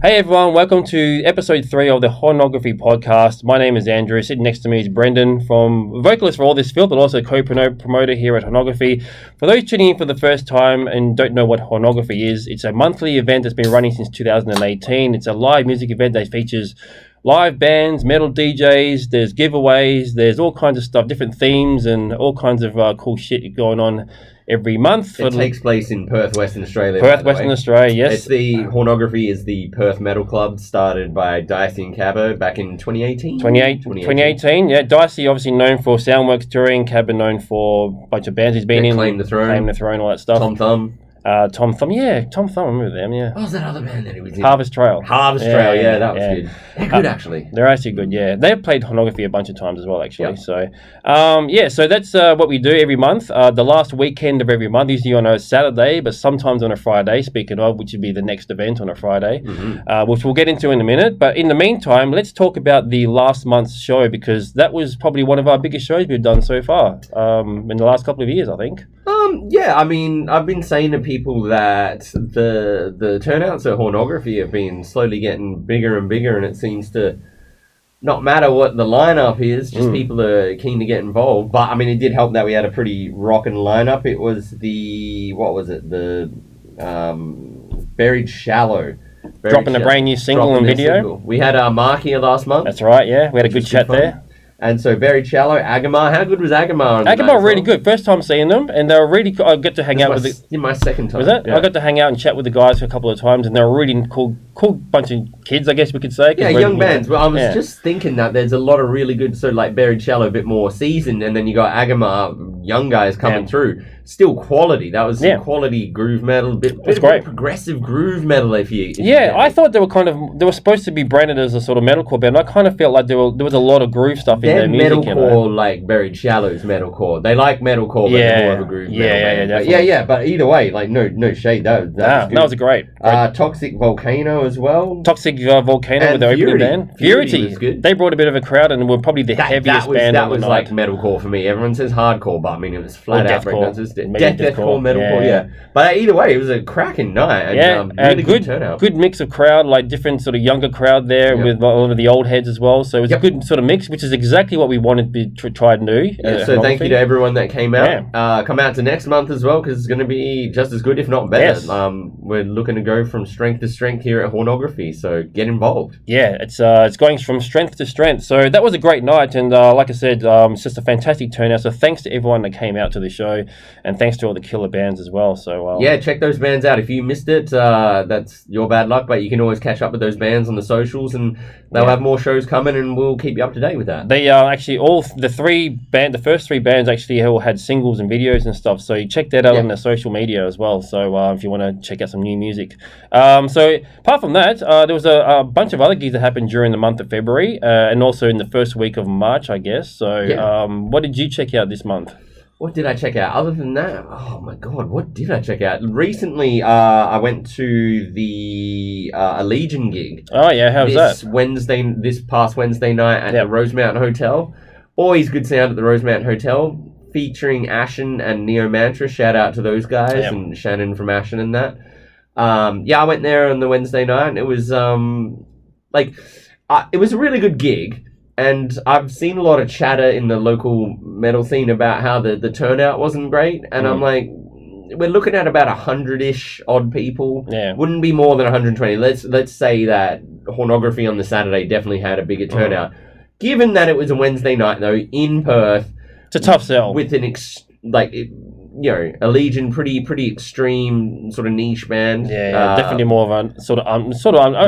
Hey everyone, welcome to episode 3 of the Hornography podcast. My name is Andrew. Sitting next to me is Brendan, from vocalist for All This Filth, but also co-promoter here at Hornography. For those tuning in for the first time and don't know what Hornography is, it's a monthly event that's been running since 2018. It's a live music event that features live bands, metal DJs, there's giveaways, there's all kinds of stuff, different themes and all kinds of cool shit going on every month. It takes place in Perth, Western Australia. Perth, Western Australia, yes. It's the Hornography is the Perth Metal Club, started by Dicey and Cabo back in 2018. 2018, yeah. Dicey obviously known for Soundworks touring, Cabo known for a bunch of bands he's been in. Claim the Throne, all that stuff. Tom Thumb, I remember them, yeah. What was that other band that he was in? Harvest Trail, that was good. They're good, actually. They're actually good, yeah. They've played Hornography a bunch of times as well, actually. Yep. So that's what we do every month. The last weekend of every month, usually on a Saturday, but sometimes on a Friday, speaking of, which would be the next event on a Friday, which we'll get into in a minute. But in the meantime, let's talk about the last month's show, because that was probably one of our biggest shows we've done so far in the last couple of years, I think. Yeah, I mean, I've been saying to people that the turnouts at Hornography have been slowly getting bigger and bigger, and it seems to not matter what the lineup is, just people are keen to get involved. But I mean, it did help that we had a pretty rockin' lineup. It was the Buried Shallow. Dropping a brand new single and video. We had Mark here last month. That's right, yeah. We had a good chat there. And so Buried Shallow, Agamar. How good was Agamar? Agamar really good. First time seeing them, and they were really cool. I got to hang out with the... my second time. Was that? Yeah. I got to hang out and chat with the guys a couple of times, and they were really cool bunch of kids, I guess we could say. Yeah, young bands. Well, I was just thinking that there's a lot of really good, so like Buried Shallow, a bit more seasoned, and then you got Agamar, young guys coming through. Still quality. That was some quality groove metal, bit great. Progressive groove metal. If you I thought they were supposed to be branded as a sort of metalcore band. I kind of felt like there was a lot of groove stuff in their music. Metalcore, like Buried Shallow's metalcore. They like metalcore, but they're more of a groove metal. Yeah, but either way, like no shade. That was great. Toxic Volcano as well. Toxic Volcano with their opening band. Purity was good. They brought a bit of a crowd and were probably the heaviest band on the night. That was like metalcore for me. Everyone says hardcore, but I mean it was flat out breakdancers. Deathcore, metalcore, yeah. But either way, it was a cracking night. And, really good turnout. Good mix of crowd, like different sort of younger crowd there with a lot of the old heads as well. So it was a good sort of mix, which is exactly what we wanted to try and do. So thank you to everyone that came out. Come out to next month as well, because it's going to be just as good, if not better. Yes. We're looking to go from strength to strength here at Hornography, so get involved. Yeah, it's going from strength to strength. So that was a great night, and like I said, it's just a fantastic turnout. So thanks to everyone that came out to the show, and thanks to all the killer bands as well. So check those bands out. If you missed it, that's your bad luck, but you can always catch up with those bands on the socials, and they'll have more shows coming, and we'll keep you up to date with that. They actually the first three bands actually all had singles and videos and stuff, so you check that out on their social media as well. So if you want to check out some new music. So apart from that, there was a bunch of other gigs that happened during the month of February, and also in the first week of March, I guess. So what did you check out this month? What did I check out? Other than that, oh my God, what did I check out? Recently, I went to the Allegiant gig. Oh yeah, how was that? This past Wednesday night at the Rosemount Hotel. Always good sound at the Rosemount Hotel, featuring Ashen and Neo Mantra. Shout out to those guys and Shannon from Ashen and that. I went there on the Wednesday night, and it was it was a really good gig. And I've seen a lot of chatter in the local metal scene about how the turnout wasn't great. And I'm like, we're looking at about 100-ish odd people. Yeah. Wouldn't be more than 120. Let's say that Hornography on the Saturday definitely had a bigger turnout. Given that it was a Wednesday night, though, in Perth. It's a tough sell. With Allegiant, pretty extreme sort of niche band. Definitely more of a sort of. I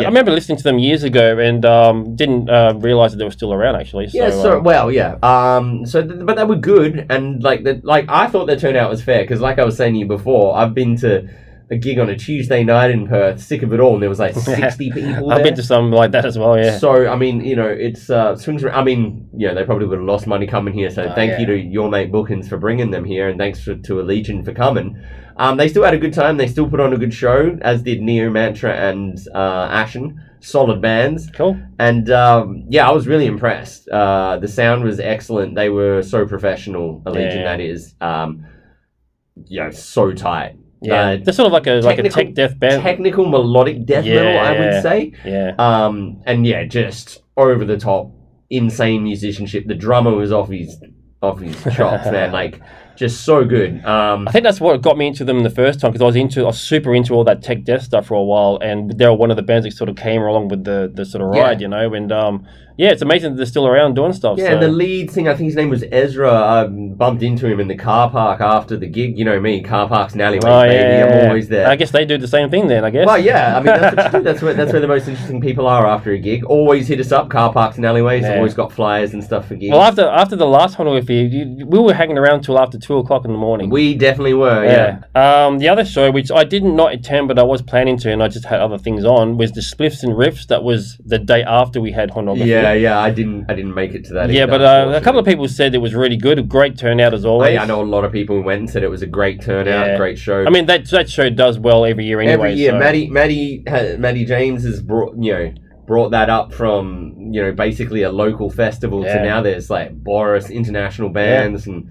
remember listening to them years ago and didn't realize that they were still around actually. So, but they were good, and I thought their turnout was fair, because like I was saying to you before, I've been to a gig on a Tuesday night in Perth, sick of it all, and there was like 60 people there. I've been to some like that as well, yeah. So, I mean, it's swings around. I mean, they probably would have lost money coming here, so thank you to your mate Bookins for bringing them here, and thanks to Allegiant for coming. They still had a good time, they still put on a good show, as did Neo Mantra and Ashen. Solid bands. Cool. And I was really impressed. The sound was excellent. They were so professional, Allegiant, that is. So tight. Yeah, they're sort of like a tech death band. Technical melodic death metal, I would say. Yeah. And yeah, just over the top, insane musicianship. The drummer was off his chops, man. Like, just so good. I think that's what got me into them the first time, because I was super into all that tech death stuff for a while, and they were one of the bands that sort of came along with the sort of ride, you know. And yeah, it's amazing that they're still around doing stuff. Yeah, and the lead singer, I think his name was Ezra. I bumped into him in the car park after the gig. You know me, car parks and alleyways, baby. Yeah. I'm always there. I guess they do the same thing then, I guess. Well, yeah, I mean, that's what you do. That's where the most interesting people are after a gig. Always hit us up, car parks and alleyways. I've always got flyers and stuff for gigs. Well, after the last Hornography, we were hanging around till after 2 o'clock in the morning. We definitely were, yeah. The other show, which I did not attend, but I was planning to, and I just had other things on, was the Spliffs and Riffs. That was the day after we had Hornography. Yeah, I didn't make it to that. Yeah, but a couple of people said it was really good. A great turnout as always. Yeah, I know a lot of people went and said it was a great turnout, great show. I mean, that show does well every year anyway. Every year, so. Maddie James has brought that up from basically a local festival to now there's like Boris international bands and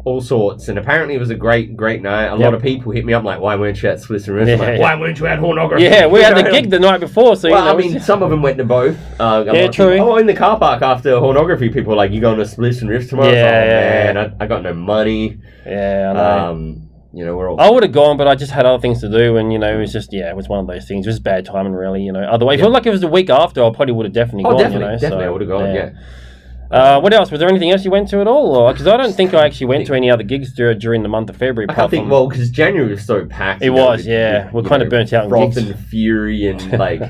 all sorts, and apparently it was a great night. A lot of people hit me up like, why weren't you at Spliffs and Riffs? I'm like, why weren't you at Hornography? Yeah, we had the gig the night before, so I mean, some of them went to both. True. People, in the car park after Hornography, people were like, you going to Spliffs and Riffs tomorrow? Man, I got no money. Yeah, I know. We're all... I would have gone, but I just had other things to do, and it was just it was one of those things. It was bad timing, really. Otherwise, I feel like if it was a week after, I probably would have definitely gone. Definitely, I would have gone. Yeah. What else? Was there anything else you went to at all? Because I don't think I actually went to any other gigs during the month of February. I can't think. Well, because January was so packed. It was, yeah. We're kind of burnt out. Froth and Fury and like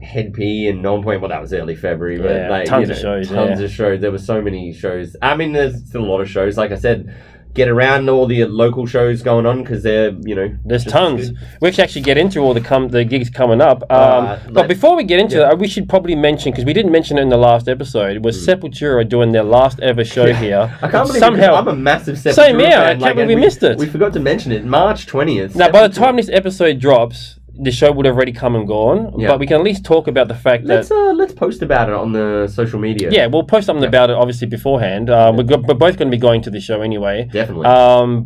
Head P and Non-Point. Well, that was early February, but like tons of shows. Tons of shows. There were so many shows. I mean, there's still a lot of shows. Like I said, get around all the local shows going on because they're there's tons. We should actually get into all the gigs coming up. But before we get into that, we should probably mention, because we didn't mention it in the last episode, was Sepultura doing their last ever show here. I can't believe somehow I'm a massive Sepultura same here. fan. I can't believe we missed it. We forgot to mention it. March 20th. Now, by the time this episode drops, the show would have already come and gone, but we can at least talk about the fact that... Let's post about it on the social media. Yeah, we'll post something about it, obviously, beforehand. We're both going to be going to the show anyway. Definitely.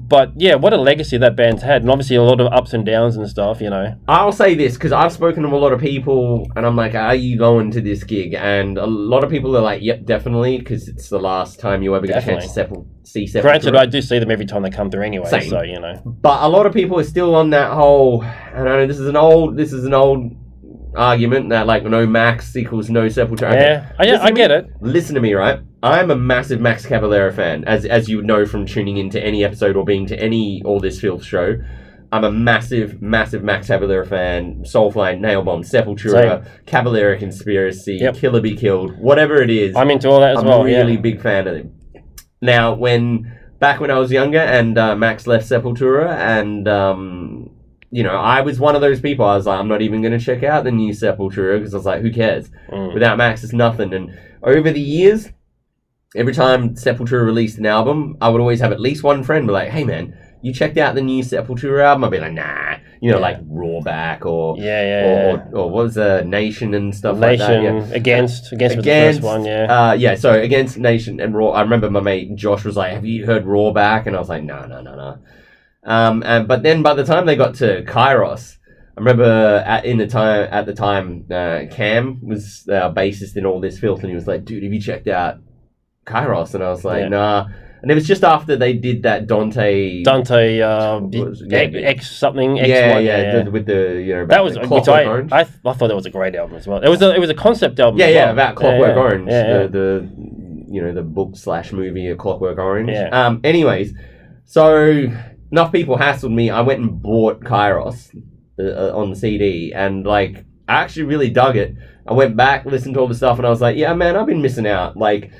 But yeah, what a legacy that band's had, and obviously a lot of ups and downs and stuff, I'll say this, because I've spoken to a lot of people, and I'm like, are you going to this gig? And a lot of people are like, yep, definitely, because it's the last time you ever get a chance to see Sepultura. Granted, I do see them every time they come through anyway, Same. So, But a lot of people are still on that whole, I don't know, this is an old argument that like no Max equals no Sepultura. Yeah, I get it. Listen to me, right? I'm a massive Max Cavalera fan, as you would know from tuning into any episode or being to any All This Filth show. I'm a massive Max Cavalera fan. Soulfly, Nailbomb, Sepultura, Cavalera Conspiracy, Killer Be Killed, whatever it is. I'm into all that as well. I'm a really big fan of them. Now, back when I was younger and Max left Sepultura and I was one of those people. I was like, I'm not even going to check out the new Sepultura because I was like, who cares? Without Max, it's nothing. And over the years, every time Sepultura released an album, I would always have at least one friend be like, hey man, you checked out the new Sepultura album? I'd be like, nah. Like Rawback or what was Nation and stuff like that. Yeah. Against was the first one, so Against, Nation and Raw. I remember my mate Josh was like, have you heard Rawback? And I was like, no. But then by the time they got to Kairos, I remember at the time Cam was bassist in All This Filth, and he was like, dude, have you checked out Kairos? And I was like, nah. And it was just after they did that Dante X something. With the that was Clockwork Orange. I thought that was a great album as well. It was a concept album. About Clockwork Orange. The book / movie of Clockwork Orange. Anyways, so enough people hassled me. I went and bought Kairos on the CD, and like I actually really dug it. I went back, listened to all the stuff, and I was like, yeah, man, I've been missing out. Like,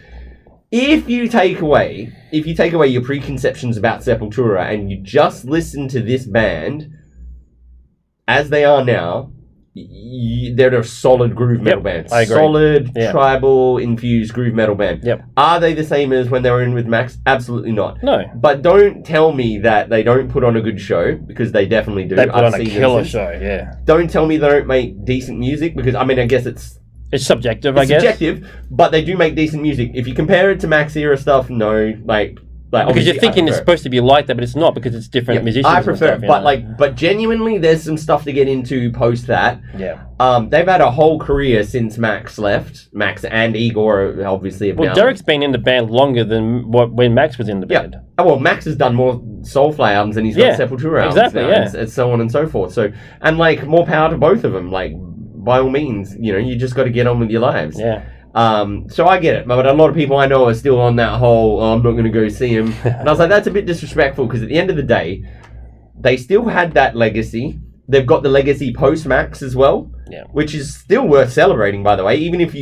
if you take away your preconceptions about Sepultura and you just listen to this band as they are now, they're a solid groove metal band. I agree. Solid, tribal, infused groove metal band. Yep. Are they the same as when they were in with Max? Absolutely not. No. But don't tell me that they don't put on a good show, because they definitely do. They put on a killer show, yeah. Don't tell me they don't make decent music, because, I mean, I guess it's subjective, I guess. Subjective, but they do make decent music. If you compare it to Max era stuff, no. Like, Like, because you're thinking it's prefer supposed to be like that, but it's not because it's different musicians. I prefer and it, stuff, but genuinely, there's some stuff to get into post that. Yeah. They've had a whole career since Max left. Max and Igor obviously have now. Derek's been in the band longer than when Max was in the band. Oh, well, Max has done more Soulfly albums and he's got Sepultura albums exactly, now, and so on and so forth. So, and like, more power to both of them. Like, by all means, you just got to get on with your lives. Yeah. So I get it, but a lot of people I know are still on that whole, I'm not going to go see him. And I was like, that's a bit disrespectful, because at the end of the day, they still had that legacy. They've got the legacy post-Max as well, which is still worth celebrating, by the way. Even if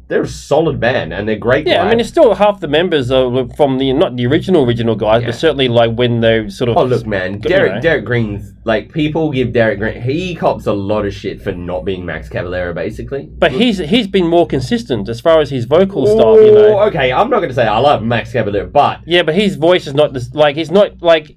they're a solid band, and they're great guys. I mean, it's still half the members are from not the original guys, but certainly like when they sort of... Oh, look, man, Derek Green's, like, people give Derek Green... He cops a lot of shit for not being Max Cavalera, basically. But he's been more consistent as far as his vocal stuff, Okay, I'm not going to say I love Max Cavalera, but... Yeah, but his voice is not... he's not, like,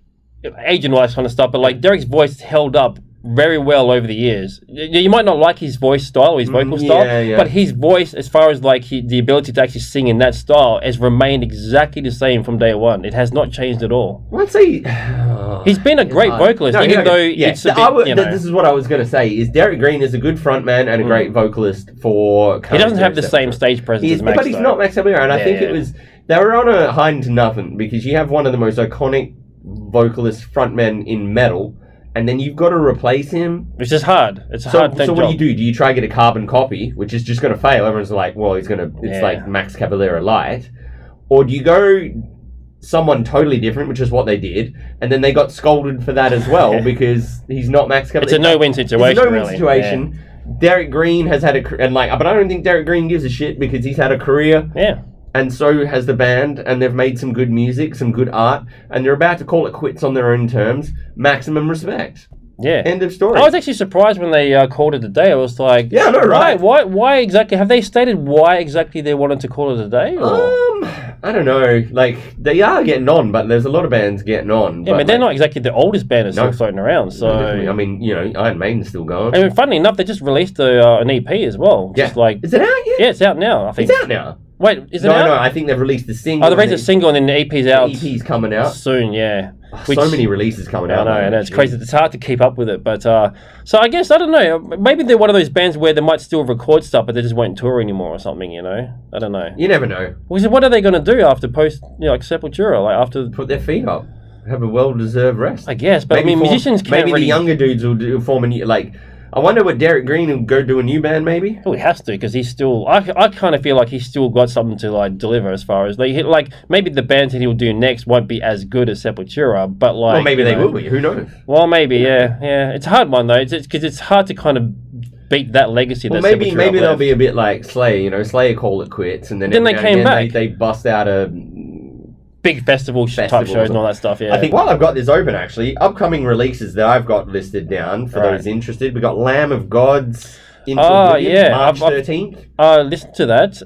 agent-wise kind of stuff, but, like, Derek's voice held up very well over the years. You might not like his voice style or his vocal style, but his voice, as far as like the ability to actually sing in that style, has remained exactly the same from day one. It has not changed at all. Let's say he's been a great vocalist, even though it's a bit, this is what I was going to say. Is Derek Green is a good frontman and a great vocalist for... He doesn't have the same stage presence as Max, but he's not Max Cavalera, and I think it was... They were on a hiding to nothing, because you have one of the most iconic vocalist frontmen in metal, and then you've got to replace him. Which is hard. It's a hard thing. So what do? Do you try and get a carbon copy, which is just going to fail? Everyone's like, well, it's like Max Cavalera light. Or do you go someone totally different, which is what they did, and then they got scolded for that as well, because he's not Max Cavalera. It's a no-win situation, It's a no-win situation. Yeah. Derek Green has had but I don't think Derek Green gives a shit, because he's had a career. Yeah. And so has the band, and they've made some good music, some good art, and they're about to call it quits on their own terms. Maximum respect. Yeah. End of story. I was actually surprised when they called it a day. I was like, yeah, no, right. Why exactly? Have they stated why exactly they wanted to call it a day? Or? I don't know. Like, they are getting on, but there's a lot of bands getting on. Yeah, but they're not exactly the oldest band that's still floating around. So I mean, Iron Maiden's still going. I mean, funnily enough, they just released an EP as well. Yeah. Just like, is it out yet? Yeah, it's out now. I think it's out now. Wait, is it out? No, I think they've released the single. Oh, they released a single and then the EP's out. The EP's coming out soon, yeah. So many releases coming out. I know, it's crazy. It's hard to keep up with it, but so I guess I don't know. Maybe they're one of those bands where they might still record stuff, but they just won't tour anymore or something. I don't know. You never know. Well, so what are they going to do after post? Like Sepultura, like after put their feet up, have a well-deserved rest. I guess, but maybe musicians can't. Maybe the younger dudes will form a new I wonder what Derek Green will go do a new band, maybe? Oh, he has to, because he's still... I kind of feel like he's still got something to, like, deliver as far as... Like, maybe the bands that he'll do next won't be as good as Sepultura, but, like... Well, maybe they will be. Who knows? Well, maybe, yeah. It's a hard one, though, because it's hard to kind of beat that legacy. Well, maybe they'll be a bit like Slayer, Slayer call it quits, and then they came back. They bust out a... big festival type shows and all that stuff, yeah. I think while I've got this open, actually, upcoming releases that I've got listed down for those interested, we've got Lamb of God's Into Oblivion, March 13th. Listen to that.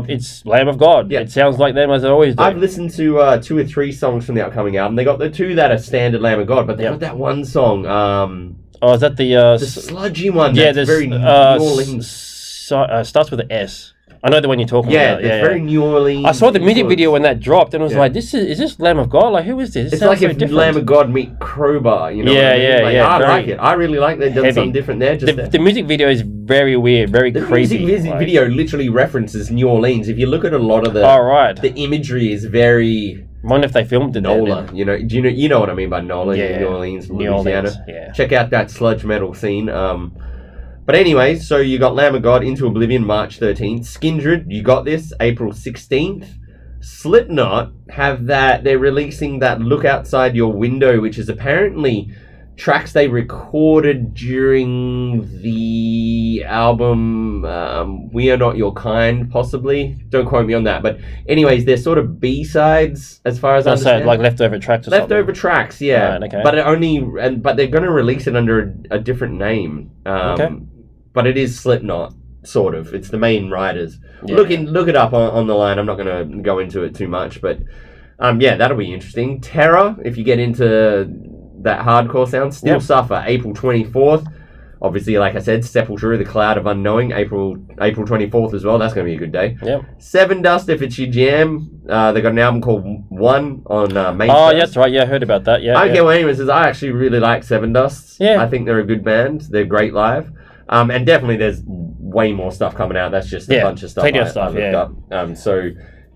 It's Lamb of God. Yeah. It sounds like them as it always do. I've listened to 2 or 3 songs from the upcoming album. They got the 2 that are standard Lamb of God, but they got that one song. Is that the sludgy one? Yeah, that's very New Orleans. Starts with an S. I know the one you're talking about. Yeah, very New Orleans. I saw the music video when that dropped, and I was like, "Is this Lamb of God? Like, who is this? It's like if Lamb of God meet Crowbar." I like it. I really like they've done something different there. The music video is very weird, very creepy. The music video literally references New Orleans. If you look at a lot of the the imagery is very. I wonder if they filmed it NOLA. Do you know what I mean by NOLA? Yeah, New Orleans, Louisiana. Yeah. Check out that sludge metal scene. But anyway, so you got Lamb of God, Into Oblivion, March 13th. Skindred, you got this, April 16th. Slipknot have that, they're releasing that Look Outside Your Window, which is apparently tracks they recorded during the album We Are Not Your Kind, possibly. Don't quote me on that. But anyways, they're sort of B-sides, as far as I understand. Like leftover tracks or something? Leftover tracks, yeah. Right, okay. But they're going to release it under a different name. But it is Slipknot, sort of. It's the main writers. Yeah. Look it up on the line. I'm not going to go into it too much, but that'll be interesting. Terror, if you get into that hardcore sound, Still Suffer, April 24th. Obviously, like I said, Sepultura, The Cloud of Unknowing, April 24th as well. That's going to be a good day. Yep. Seven Dust, if it's your jam. They got an album called One on May 1st. Oh, yeah, that's right. Yeah, I heard about that. Yeah. I don't care what anyone says. I actually really like Seven Dusts. Yeah. I think they're a good band. They're great live. And definitely there's way more stuff coming out. That's just a bunch of stuff I looked up. So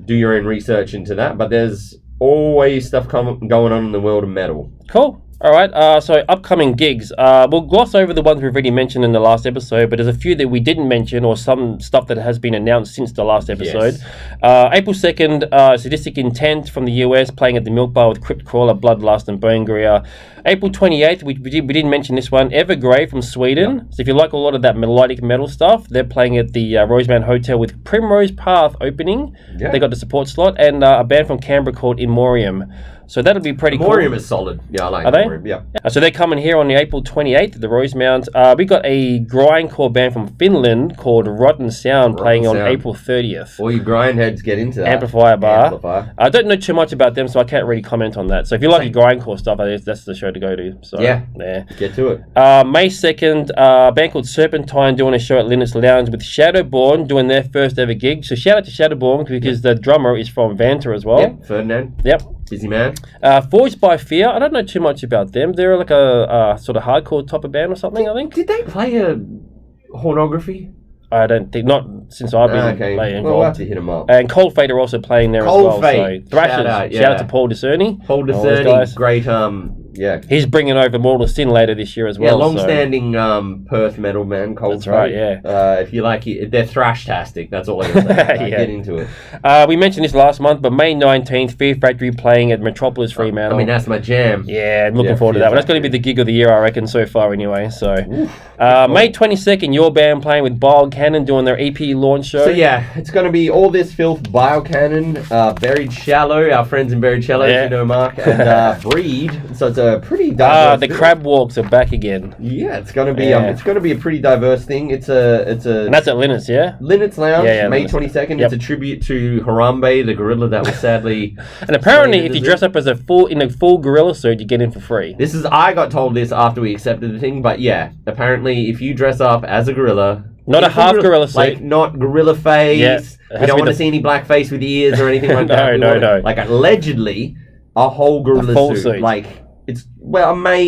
do your own research into that. But there's always stuff going on in the world of metal. Cool. All right, so upcoming gigs. We'll gloss over the ones we've already mentioned in the last episode, but there's a few that we didn't mention or some stuff that has been announced since the last episode. Yes. April 2nd, Sadistic Intent from the US playing at the Milk Bar with Crypt Crawler, Bloodlust and Bone Greer. April 28th, we didn't mention this one, Evergrey from Sweden. Yep. So if you like a lot of that melodic metal stuff, they're playing at the Roseman Hotel with Primrose Path opening. Yeah. They got the support slot, and a band from Canberra called Immorium. So that'll be pretty cool. Immorium is solid. Yeah, I like Immorium. Yeah. So they're coming here on the April 28th at the Rosemount. We got a grindcore band from Finland called Rotten Sound playing on April 30th. All you grindheads get into that. Amplifier Bar. I don't know too much about them, so I can't really comment on that. So if you like your grindcore stuff, that's the show to go to. So yeah. Get to it. May 2nd, a band called Serpentine doing a show at Linux Lounge with Shadowborn doing their first ever gig. So shout out to Shadowborn because the drummer is from Vanta as well. Yep, Ferdinand. Yep. Busy man. Forged by Fear. I don't know too much about them. They're like a sort of hardcore type of band or something, I think. Did they play a Hornography? I don't think, not since I've been involved. Well, we'll have to hit them up. And Cold Fate are also playing there as well. Fate. So Thrashers. Shout out to Paul Discerny. Paul Discerny, great, He's bringing over Mortal Sin later this year as well. Yeah, long-standing Perth metal man, Cold Fate. That's right, yeah. If you like it, they're thrash-tastic, that's all I can say. Get into it. We mentioned this last month, but May 19th, Fear Factory playing at Metropolis Fremantle. I mean, that's my jam. Yeah, I'm looking forward to that one. That's going to be the gig of the year, I reckon, so far anyway. So, May 22nd, your band playing with Bile Cannon doing their EP launch show. So yeah, it's going to be All This Filth, Bile Cannon, Buried Shallow, our friends in Buried Shallow, you know, Mark, and Breed. So it's a pretty diverse the Crab Walks are back again. Yeah, it's going to be it's going to be a pretty diverse thing. It's a and that's at Linux, yeah? Linux Lounge, May 22nd. Yep. It's a tribute to Harambe, the gorilla that was sadly and apparently if you dress up as a full gorilla suit, you get in for free. I got told this after we accepted the thing, but yeah, apparently if you dress up as a gorilla, not a half gorilla suit. Like, not gorilla face. Yeah, we don't want to see any black face with ears or anything like that. No. Like, allegedly, a whole gorilla suit. Like, it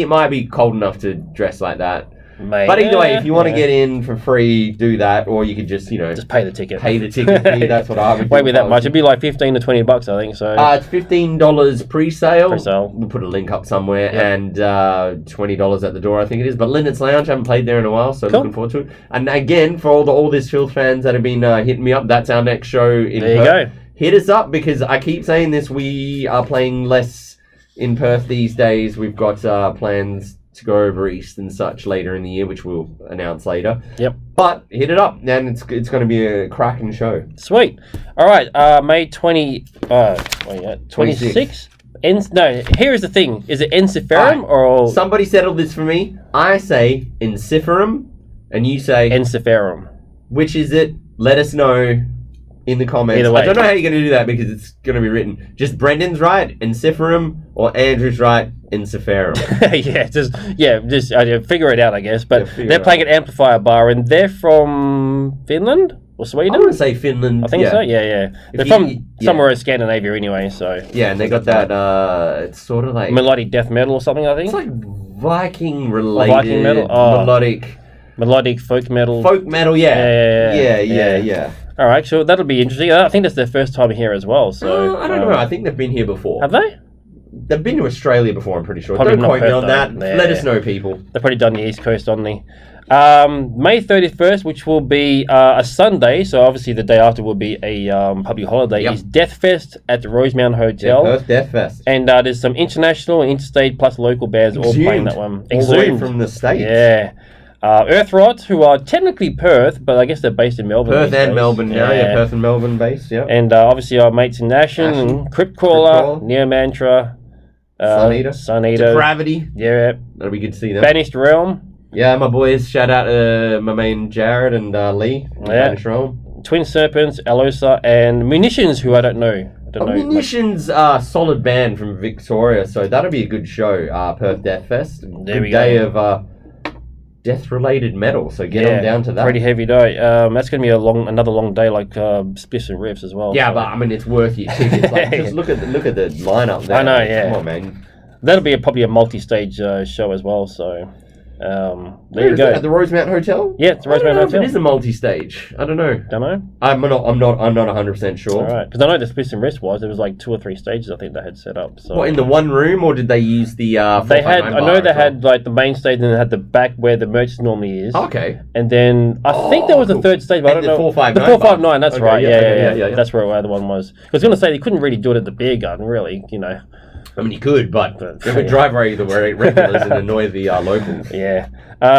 might be cold enough to dress like that. But either way, if you want to get in for free, do that, or you could just pay the ticket. Pay the ticket fee. That's what I would do. Won't be that much. It'd be like $15 to $20, I think. So it's $15 pre-sale. Pre-sale. We'll put a link up somewhere, and $20 at the door, I think it is. But Linux Lounge, I haven't played there in a while, so looking forward to it. And again, for all this Filth fans that have been hitting me up, that's our next show in Perth. There you go. Hit us up, because I keep saying this, we are playing less in Perth these days. We've got plans to go over east and such later in the year, which we'll announce later. Yep. But hit it up, and it's going to be a cracking show. Sweet. All right. May 26th. Here is the thing. Is it Ensiferum or somebody settled this for me? I say Ensiferum, and you say Ensiferum. Which is it? Let us know in the comments. Either way. I don't know how you're going to do that because it's going to be written. Just Brendan's right, Ensiferum, or Andrew's right, Ensiferum. just figure it out, I guess. But they're playing at Amplifier Bar, and they're from Finland or Sweden. I want to say Finland. I think so. Yeah. They're from somewhere in Scandinavia anyway. So yeah, and they got that. It's sort of like melodic death metal or something. I think it's like Viking related. Viking metal. Melodic folk metal. Folk metal. Yeah. All right, so that'll be interesting. I think that's their first time here as well. So I don't know. I think they've been here before. Have they? They've been to Australia before, I'm pretty sure. Probably don't quote me on that. Let us know, people. They've probably done the East Coast, haven't they? May 31st, which will be a Sunday, so obviously the day after will be a public holiday, is Death Fest at the Rosemount Hotel. Perth Death Fest. And there's some international and interstate plus local bands all playing that one. All the way from the States. Yeah. Earthrot, who are technically Perth, but I guess they're based in Melbourne. Perth and Melbourne, Perth and Melbourne based, yeah. And obviously our mates in Ashen, Crypt Crawler, Neo Mantra, Sun Eater, Depravity. Yeah. That'll be good to see them. Banished Realm. Yeah, my boys. Shout out to my main Jared and Lee. Banished Realm. Twin Serpents, Alosa, and Munitions, who I don't know. Munitions are a solid band from Victoria, so that'll be a good show. Perth Death Fest. There we go. Day of death-related metal, so get on down to that. Pretty heavy day. That's going to be another long day, like spliffs and riffs as well. Yeah, so. but I mean, it's worth your tickets. Like, just look at the lineup there. I know, yeah. Come on, man. That'll be probably a multi-stage show as well. So there you go. At the Rosemount Hotel? Yeah, it's the Rosemount Hotel. If it is a multi-stage. I don't know. Don't know. I'm not 100% sure. All right, because I know the spliffs and riffs there was like 2 or 3 stages I think they had set up. So what, in the one room, or did they use the? They had. I know they had like the main stage, and they had the back where the merch normally is. Okay. And then I think there was a third stage, but I don't know. 459. The 459. That's right. Yeah. Yeah. That's where the other one was. I was going to say they couldn't really do it at the beer garden, really. I mean, you could, but it would drive the regulars and annoy the locals. Yeah.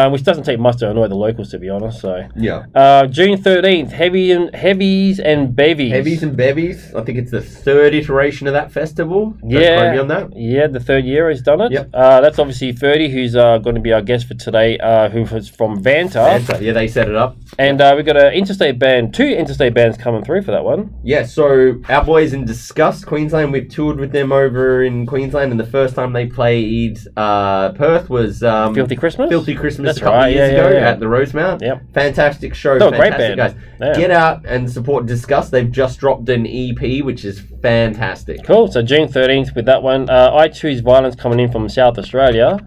Which doesn't take much to annoy the locals, to be honest. So yeah. June 13th, Heavies and Bevies. Heavies and Bevies. I think it's the 3rd iteration of that festival. Don't quote me on that. Yeah, the 3rd year he's done it. Yep. That's obviously Ferdy, who's going to be our guest for today, who was from Vanta. Yeah, they set it up. And we've got an interstate band, 2 interstate bands coming through for that one. Yeah, so our boys in Disgust, Queensland, we've toured with them over in Queensland, and the first time they played Perth was Filthy Christmas. That's a couple of years ago at the Rosemount. Yep. Fantastic show. Oh, fantastic great band. guys. Yeah. Get out and support Disgust. They've just dropped an EP, which is fantastic. Cool. So June 13th with that one. I Choose Violence coming in from South Australia.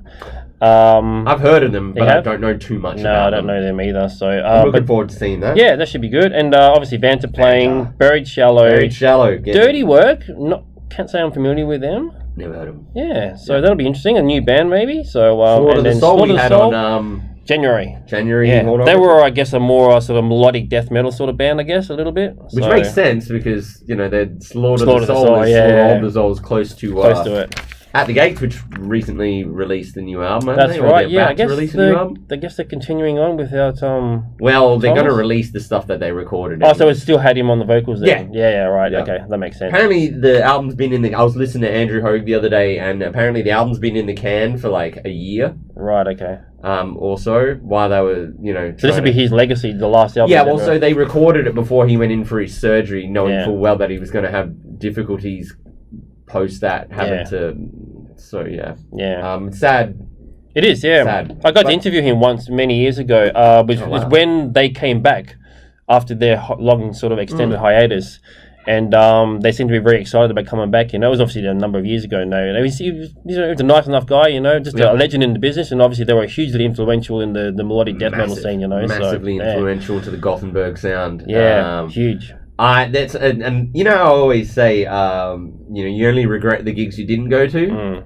I've heard of them, but I don't know too much about them. No, I don't know them either. So I'm looking forward to seeing that. Yeah, that should be good. And obviously Vanta playing Buried Shallow. Dirty Work. Can't say I'm familiar with them. Never heard of them. Yeah, so that'll be interesting. A new band maybe. So Slaughter the Soul we had on January. Yeah, they were, I guess, a more sort of melodic death metal sort of band, I guess, a little bit. Which makes sense because they're Slaughter the Soul is the Soul's close to it. At the Gates, which recently released a new album. That's right. Yeah, I guess they're continuing on without Well, they're going to release the stuff that they recorded. Oh, so it still had him on the vocals then? Yeah. Right. Yeah. Okay, that makes sense. Apparently, the album's been in the. I was listening to Andrew Hogue the other day, and apparently the album's been in the can for like a year. Right. Okay. Also, while they were, So this would be his legacy, the last album. Yeah. Well, so they recorded it before he went in for his surgery, knowing full well that he was going to have difficulties post that, having to. So yeah. Sad. It is, yeah. Sad. I got to interview him once many years ago, which was when they came back after their long sort of extended hiatus, and they seemed to be very excited about coming back. It was obviously a number of years ago now. He was a nice enough guy, just a legend in the business, and obviously they were hugely influential in the melodic death metal scene. Massively influential to the Gothenburg sound. Yeah, huge. That's and I always say, you only regret the gigs you didn't go to.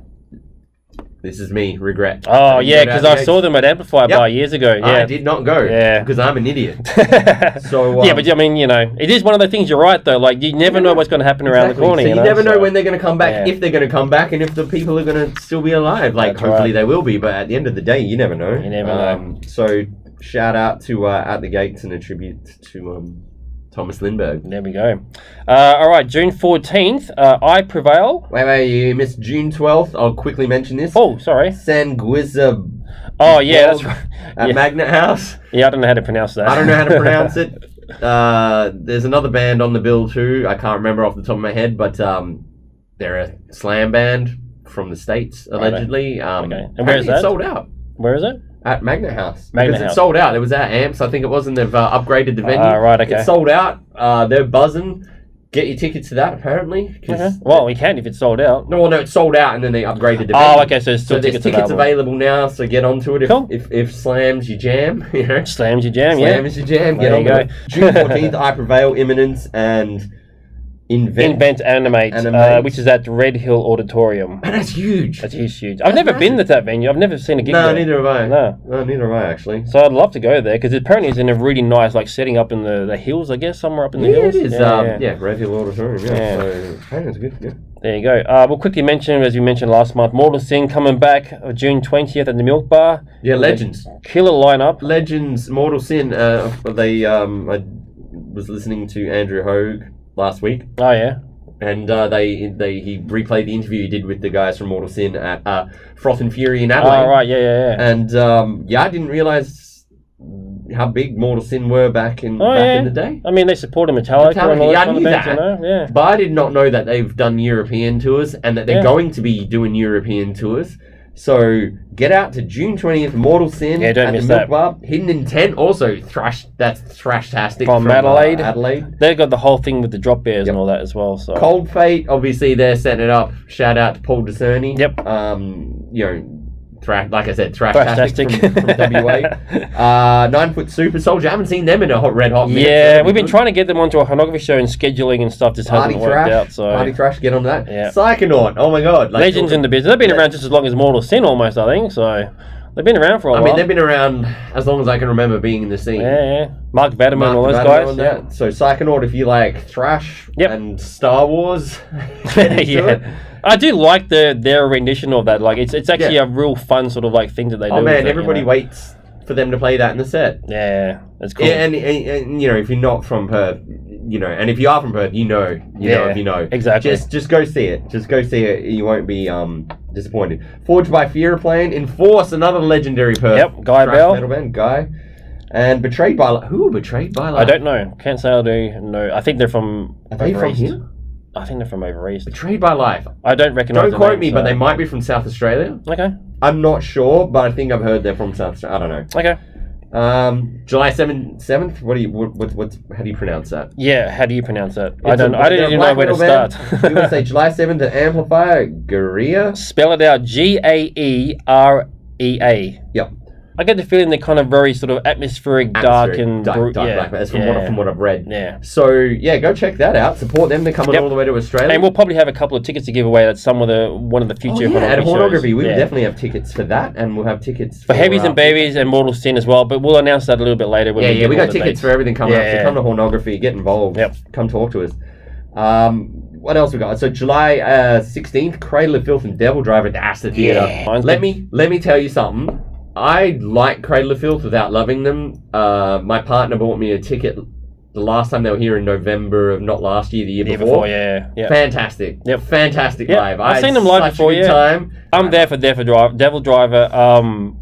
This is me, regret. Oh, yeah, because I saw them at Amplify Bar years ago. Yeah. I did not go. Yeah. Because I'm an idiot. So yeah, but I mean, it is one of the things. You're right, though. Like, you never know what's going to happen around the corner. So you never know when they're going to come back, if they're going to come back, and if the people are going to still be alive. Like, hopefully they will be, but at the end of the day, you never know. You never know. So, shout out to At the Gates and a tribute to Thomas Lindbergh. There we go. All right, June 14th, I Prevail. Wait, you missed June 12th. I'll quickly mention this. Oh, sorry. Sanguiza. Oh, yeah, that's right. At Magnet House. Yeah, I don't know how to pronounce that. I don't know how to pronounce it. There's another band on the bill too. I can't remember off the top of my head, but they're a slam band from the States, allegedly. Okay. And where is that? It's sold out. Where is it? At Magnet House. Magnet House. It's sold out. It was at Amps, I think it was, and they've upgraded the venue. Right, okay. It's sold out. They're buzzing. Get your tickets to that, apparently. Okay. Well, we can if it's sold out. No, it's sold out, and then they upgraded the venue. Oh, okay, so there's still tickets available now, so get onto it. If slams your jam, Slams your jam, Slams your jam, get on it. June 14th, I Prevail, Imminence, and Invent Animate. Which is at Red Hill Auditorium. And that's huge. That's huge. I've never been to that venue. I've never seen a gig there. Neither have I. No, neither have I, actually. So I'd love to go there, because apparently it's in a really nice, setting up in the hills, I guess, somewhere up in the hills. It is. Red Hill Auditorium, So apparently it's good, yeah. There you go. We'll quickly mention, as we mentioned last month, Mortal Sin coming back June 20th at the Milk Bar. Yeah, Legends. Killer lineup. Legends, I was listening to Andrew Hogue last week. Oh, yeah. And he replayed the interview he did with the guys from Mortal Sin at Froth and Fury in Adelaide. Oh, right, yeah. And I didn't realise how big Mortal Sin were back in the day. I mean, they supported Metallica and all that kind of bands, Yeah. But I did not know that they've done European tours and that they're going to be doing European tours. So get out to June 20th, Mortal Sin Yeah, don't at miss the that. Milk Bar. Hidden Intent, also that's Thrashtastic From Adelaide. Adelaide. They've got the whole thing with the drop bears and all that as well. So Cold Fate, obviously they're setting it up. Shout out to Paul Discerni. Yep. You know, like I said, Thrashtastic from WA. 9 Foot Super Soldier. I haven't seen them in a red hot minute. Yeah, we've been trying to get them onto a Hornography show and scheduling and stuff just hasn't worked out. So Party Thrash, get on that. Yeah. Psychonaut, oh my god. Like, legends in the business. They've been around just as long as Mortal Sin almost, I think. So they've been around for a while. I mean, they've been around as long as I can remember being in the scene. Yeah. Mark Vataman and all those guys. Yeah. So Psychonaut, if you like thrash and Star Wars, get into it. I do like their rendition of that. Like it's actually a real fun sort of like thing that they do. Oh man, with it, everybody waits for them to play that in the set. Yeah, that's cool. Yeah, and you know, if you're not from Perth, you know, and if you are from Perth, you know if you know. Exactly. Just go see it. Just go see it. You won't be disappointed. Forged by Fear are playing. Enforce, another legendary Perth. Yep, Guy Bell. Metal band, Guy. And Betrayed by who are Betrayed by Life? I don't know. Can't say I do know. I think they're from. Are they from East. here? I think they're from over east. Betrayed by Life. I don't recognise. Don't quote me, but they might be from South Australia. Okay. I'm not sure, but I think I've heard they're from South Australia. I don't know. Okay. July 7th. What? How do you pronounce that? Yeah, how do you pronounce that? I don't even know where to start. You want to say July 7th at Amplifier, Guerrilla? Spell it out. Gaerea. Yep. I get the feeling they're kind of very sort of atmospheric, dark black. That's from what I've read. Yeah. So yeah, go check that out. Support them. They're coming all the way to Australia. And we'll probably have a couple of tickets to give away at one of the future at Hornography. shows. We definitely have tickets for that, and we'll have tickets for Heavies and Babies and Mortal Sin as well. But we'll announce that a little bit later. When we got tickets for everything coming up. So come to Hornography, get involved. Yep. Come talk to us. What else we got? So July 16th, Cradle of Filth and Devil Driver at the Astor Theatre. Yeah. Let me tell you something. I like Cradle of Filth without loving them. My partner bought me a ticket the last time they were here in November of not last year, the year before. Yeah. Fantastic. Yep. Fantastic live. I've seen them live before. Time. I'm there for Devil Driver.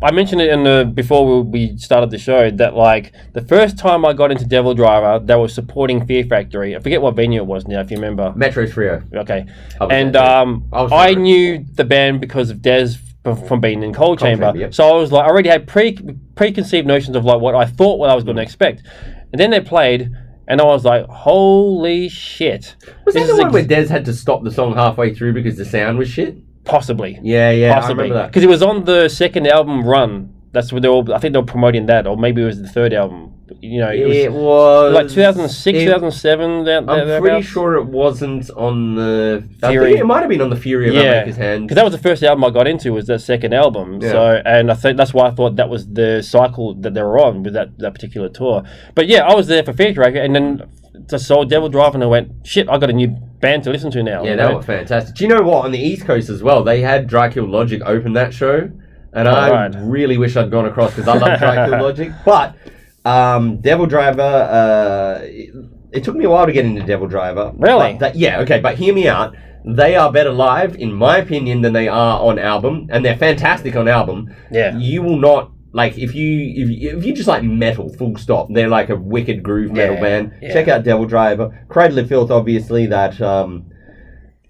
I mentioned it before we started the show that like the first time I got into Devil Driver, they were supporting Fear Factory. I forget what venue it was now, if you remember. Metro Frio. Okay. And I knew the band because of Des from being in Cold Chamber. Yep. So I was like, I already had preconceived notions of like what I thought what I was going to expect. And then they played, and I was like, holy shit. Was that the one where Des had to stop the song halfway through because the sound was shit? Possibly. Yeah, possibly. I remember that. Because it was on the second album Run. That's what I think they were promoting that, or maybe it was the third album. You know, it was like 2006, 2007. I'm pretty sure it wasn't on the Fury. I think it might have been on the Fury of America's Hands. Because that was the first album I got into, was that second album. Yeah. So, and I think that's why I thought that was the cycle that they were on with that particular tour. But yeah, I was there for Fear Factory, and then just saw Devil Driver, and I went, shit, I got a new band to listen to now. Yeah, they were fantastic. Do you know what? On the East Coast as well, they had Dry Kill Logic open that show, and I really wish I'd gone across because I love Dry Kill Logic, but. Devil Driver, it took me a while to get into Devil Driver. Really? But hear me out. They are better live, in my opinion, than they are on album, and they're fantastic on album. Yeah. You will not, like, if you just like metal, full stop, they're like a wicked groove metal band. Yeah. Check out Devil Driver. Cradle of Filth, obviously, that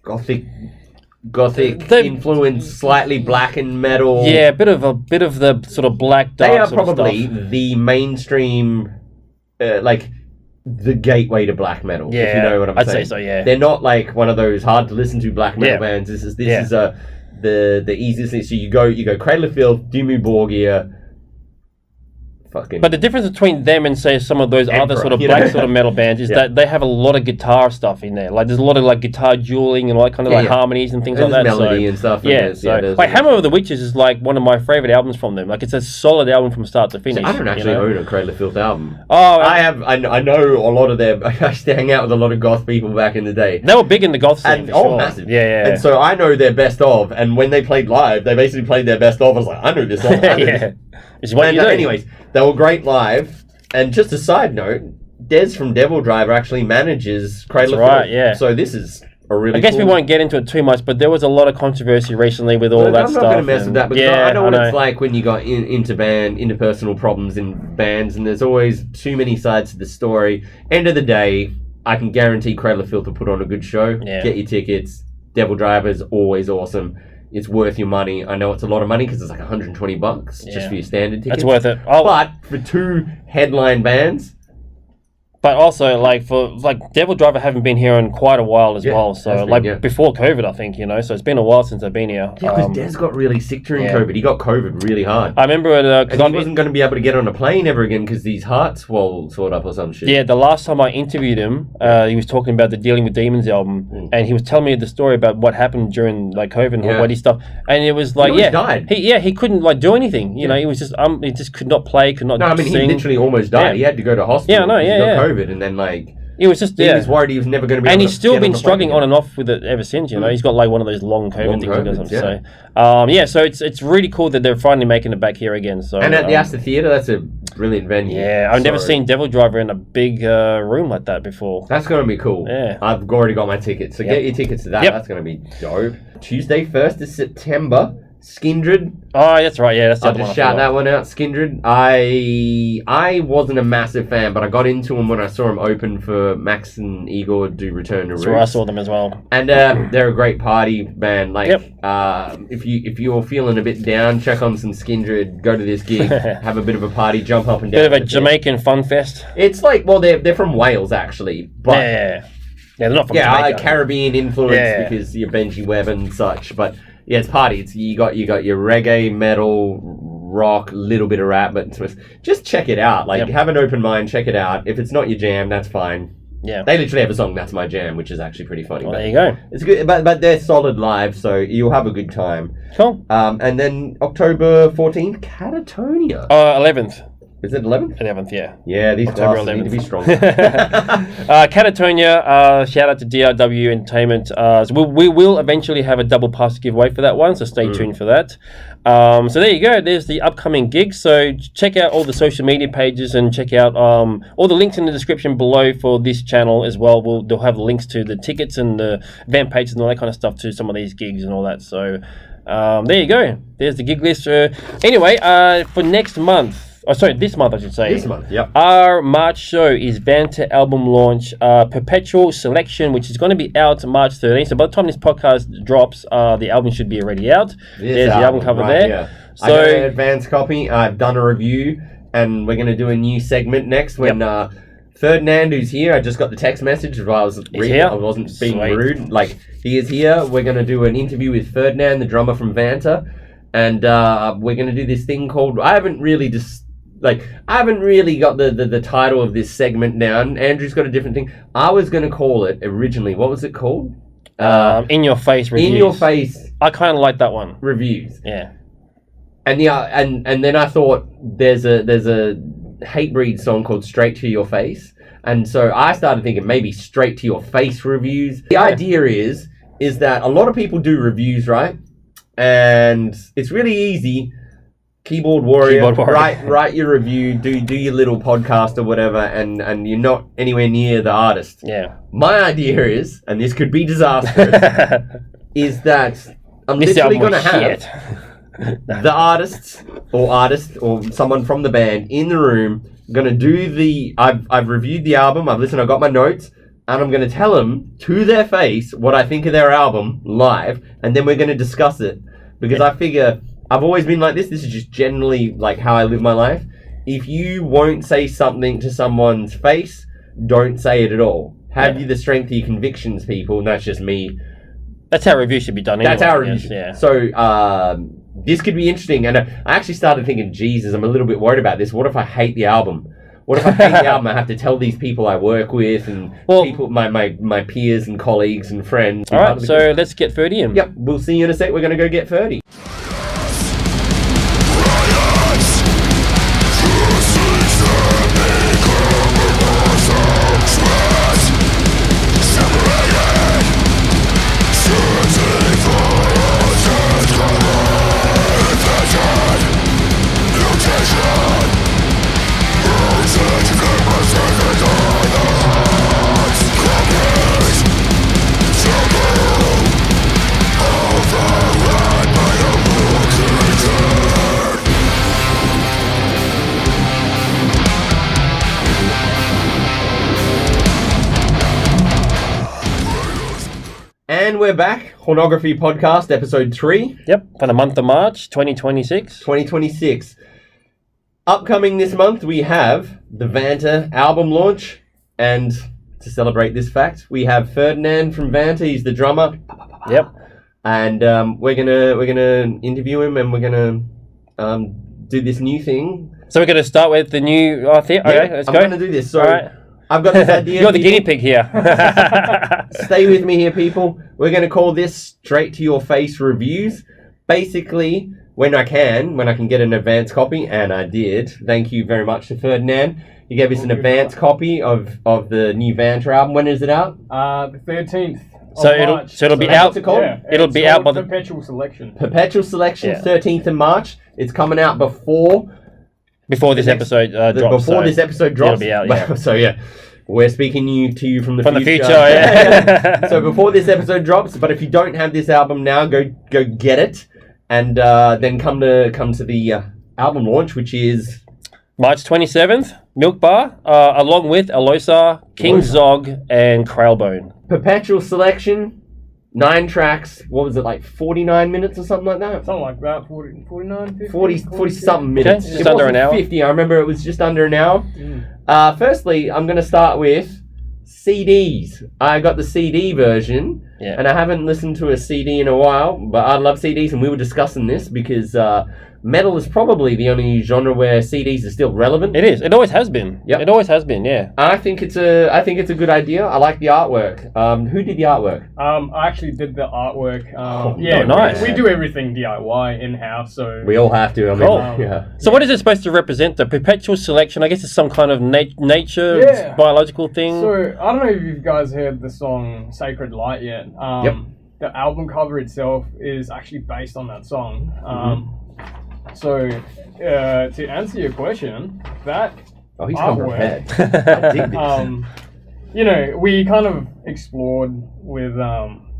gothic influence, slightly blackened metal. Yeah, a bit of the sort of black dark. They are sort of probably stuff. the mainstream, like the gateway to black metal. Yeah, if you know what I'm saying. I'd say so. Yeah, they're not like one of those hard to listen to black metal bands. This is the easiest thing. So you go Cradle of Filth, Dimmu Borgir. But the difference between them and say some of those other sort of black sort of metal bands is that they have a lot of guitar stuff in there. Like there's a lot of like guitar dueling and all that kind of harmonies and things like that. Melody and stuff. Like Hammer of the Witches is like one of my favorite albums from them. Like it's a solid album from start to finish. So I don't actually own a Cradle of Filth album. Oh, I know a lot of their. I used to hang out with a lot of goth people back in the day. They were big in the goth scene. Massive. Yeah. And so I know their best of. And when they played live, they basically played their best of. I was like, I know this song. Anyways, they were great live. And just a side note, Des from Devil Driver actually manages Cradle of Filth. Yeah. So this is a really. I guess we won't get into it too much, but there was a lot of controversy recently with all that stuff. I'm not going to mess with that, because I know what it's like when you got interpersonal problems in bands, and there's always too many sides to the story. End of the day, I can guarantee Cradle of Filth will put on a good show. Yeah. Get your tickets. Devil Driver is always awesome. it's worth your money. I know it's a lot of money because it's like $120 just for your standard tickets. That's worth it. But for 2 headline bands. But also, Devil Driver haven't been here in quite a while as well. So, before COVID, I think, so it's been a while since I've been here. Yeah, because Des got really sick during COVID. He got COVID really hard. I remember it. And he wasn't going to be able to get on a plane ever again because his heart swelled up or some shit. Yeah, the last time I interviewed him, he was talking about the Dealing with Demons album. And he was telling me the story about what happened during, COVID and what he stuff. And it was like, he died. He couldn't, do anything. You know, he was just, he just could not play, could not sing. He literally almost died. Yeah. He had to go to hospital. He got COVID. And then it was just he was worried he was never going to be. And he's still been struggling on and off with it ever since. He's got one of those long COVID things he doesn't say. So it's really cool that they're finally making it back here again. So and at the Astor Theatre, that's a brilliant venue. Yeah, I've never seen Devil Driver in a big room like that before. That's going to be cool. Yeah, I've already got my tickets, so get your tickets to that. That's going to be dope. Tuesday, 1st of September. Skindred. Oh, that's right. Yeah, that's the I'll other one. Just shout that one out. Skindred. I wasn't a massive fan, but I got into them when I saw them open for Max and Igor do Return to Roots. So I saw them as well. And they're a great party band. If you're feeling a bit down, check on some Skindred. Go to this gig, have a bit of a party, jump up and down. Bit of a Jamaican fun fest. It's they're from Wales actually, but yeah, they're not from Jamaica. Caribbean influence because you're Benji Webb and such, but. Yeah, it's party. You got your reggae, metal, rock, little bit of rap, but just check it out. Have an open mind, check it out. If it's not your jam, that's fine. Yeah, they literally have a song "That's My Jam," which is actually pretty funny. Well, there you go. It's good, but they're solid live, so you'll have a good time. Cool. And then October 14th, Catatonia. 11th. Is it 11th? 11th, yeah. Yeah, these glasses need to be stronger. Catatonia, shout out to DRW Entertainment. So we will eventually have a double pass giveaway for that one, so stay tuned for that. So there you go. There's the upcoming gigs. So check out all the social media pages and check out all the links in the description below for this channel as well. They'll have links to the tickets and the event pages and all that kind of stuff to some of these gigs and all that. So there you go. There's the gig list. Anyway, for next month. Oh, sorry, this month I should say. This month, yep. Our March show is Vanta Album Launch, Perpetual Selection, which is going to be out March 13th. So by the time this podcast drops, the album should be already out. There's the album cover there. Yeah. So, I got an advance copy. I've done a review, and we're going to do a new segment next when Ferdinand, who's here, I just got the text message while I was reading. I wasn't being rude. He is here. We're going to do an interview with Ferdinand, the drummer from Vanta, and we're going to do this thing called... I haven't really got the title of this segment down. Andrew's got a different thing. I was going to call it originally. What was it called? In Your Face Reviews. In Your Face. I kind of like that one. Reviews. Yeah. And and then I thought there's a Hatebreed song called Straight to Your Face. And so I started thinking maybe Straight to Your Face Reviews. The idea is that a lot of people do reviews, right? And it's really easy. Keyboard warrior. Write your review, do your little podcast or whatever, and you're not anywhere near the artist. Yeah. My idea is, and this could be disastrous, is that I'm literally going to have the artist or someone from the band in the room going to do I've reviewed the album, I've got my notes, and I'm going to tell them to their face what I think of their album live, and then we're going to discuss it. Because I figure... I've always been like this. This is just generally how I live my life. If you won't say something to someone's face, don't say it at all. Have you the strength of your convictions, people. And that's just me. That's how reviews should be done anyway. That's how reviews So this could be interesting. And I actually started thinking, Jesus, I'm a little bit worried about this. What if I hate the album? What if I hate the album? I have to tell these people I work with and people, my peers and colleagues and friends. All right, so let's get Ferdy in. Yep, we'll see you in a sec. We're going to go get Ferdy. we're back. Hornography Podcast, episode 3. Yep, for the month of March, 2026. 2026. Upcoming this month, we have the Vanta Album Launch. And to celebrate this fact, we have Ferdinand from Vanta. He's the drummer. Yep. And we're gonna interview him, and we're gonna do this new thing. So we're going to start with the new... Okay, let's go. I'm gonna do this. So All right. I've got this idea. You're the guinea pig here. Stay with me here, people. We're going to call this straight to your face reviews. Basically, when I can get an advance copy, and I did. Thank you very much to Ferdinand. He gave us an advance copy of the new Vanta album. When is it out? The 13th. So it'll be out. What's it called? Yeah, It'll be out by the Perpetual Selection. Perpetual Selection, Yeah. 13th of March. It's coming out before this episode drops. Before this episode drops. It'll be out, yeah. So yeah, we're speaking to you from the future. Yeah. So before this episode drops, but if you don't have this album now, go get it, and then come to the album launch, which is March 27th, Milk Bar, along with Alosa, King Zog, and Krailbone. Perpetual Selection, 9 tracks. What was it, like 49 minutes or something like that? Something like that. 49, 50, 40 something minutes. Okay, just under an hour. 50. I remember it was just under an hour. Firstly, I'm going to start with CDs. I got the CD version, and I haven't listened to a CD in a while, but I love CDs, and we were discussing this because metal is probably the only genre where CDs are still relevant. It is. It always has been. Yep. It always has been. Yeah. I think it's a good idea. I like the artwork. Who did the artwork? I actually did the artwork. nice. We do everything DIY in-house, so... We all have to. I mean, Cool. yeah. So what is it supposed to represent? The Perpetual Selection? I guess it's some kind of nature, Yeah. biological thing. So, I don't know if you guys heard the song Sacred Light yet. Yep. The album cover itself is actually based on that song. So, to answer your question, that Oh, he's come artwork, prepared. I dig this. we kind of explored with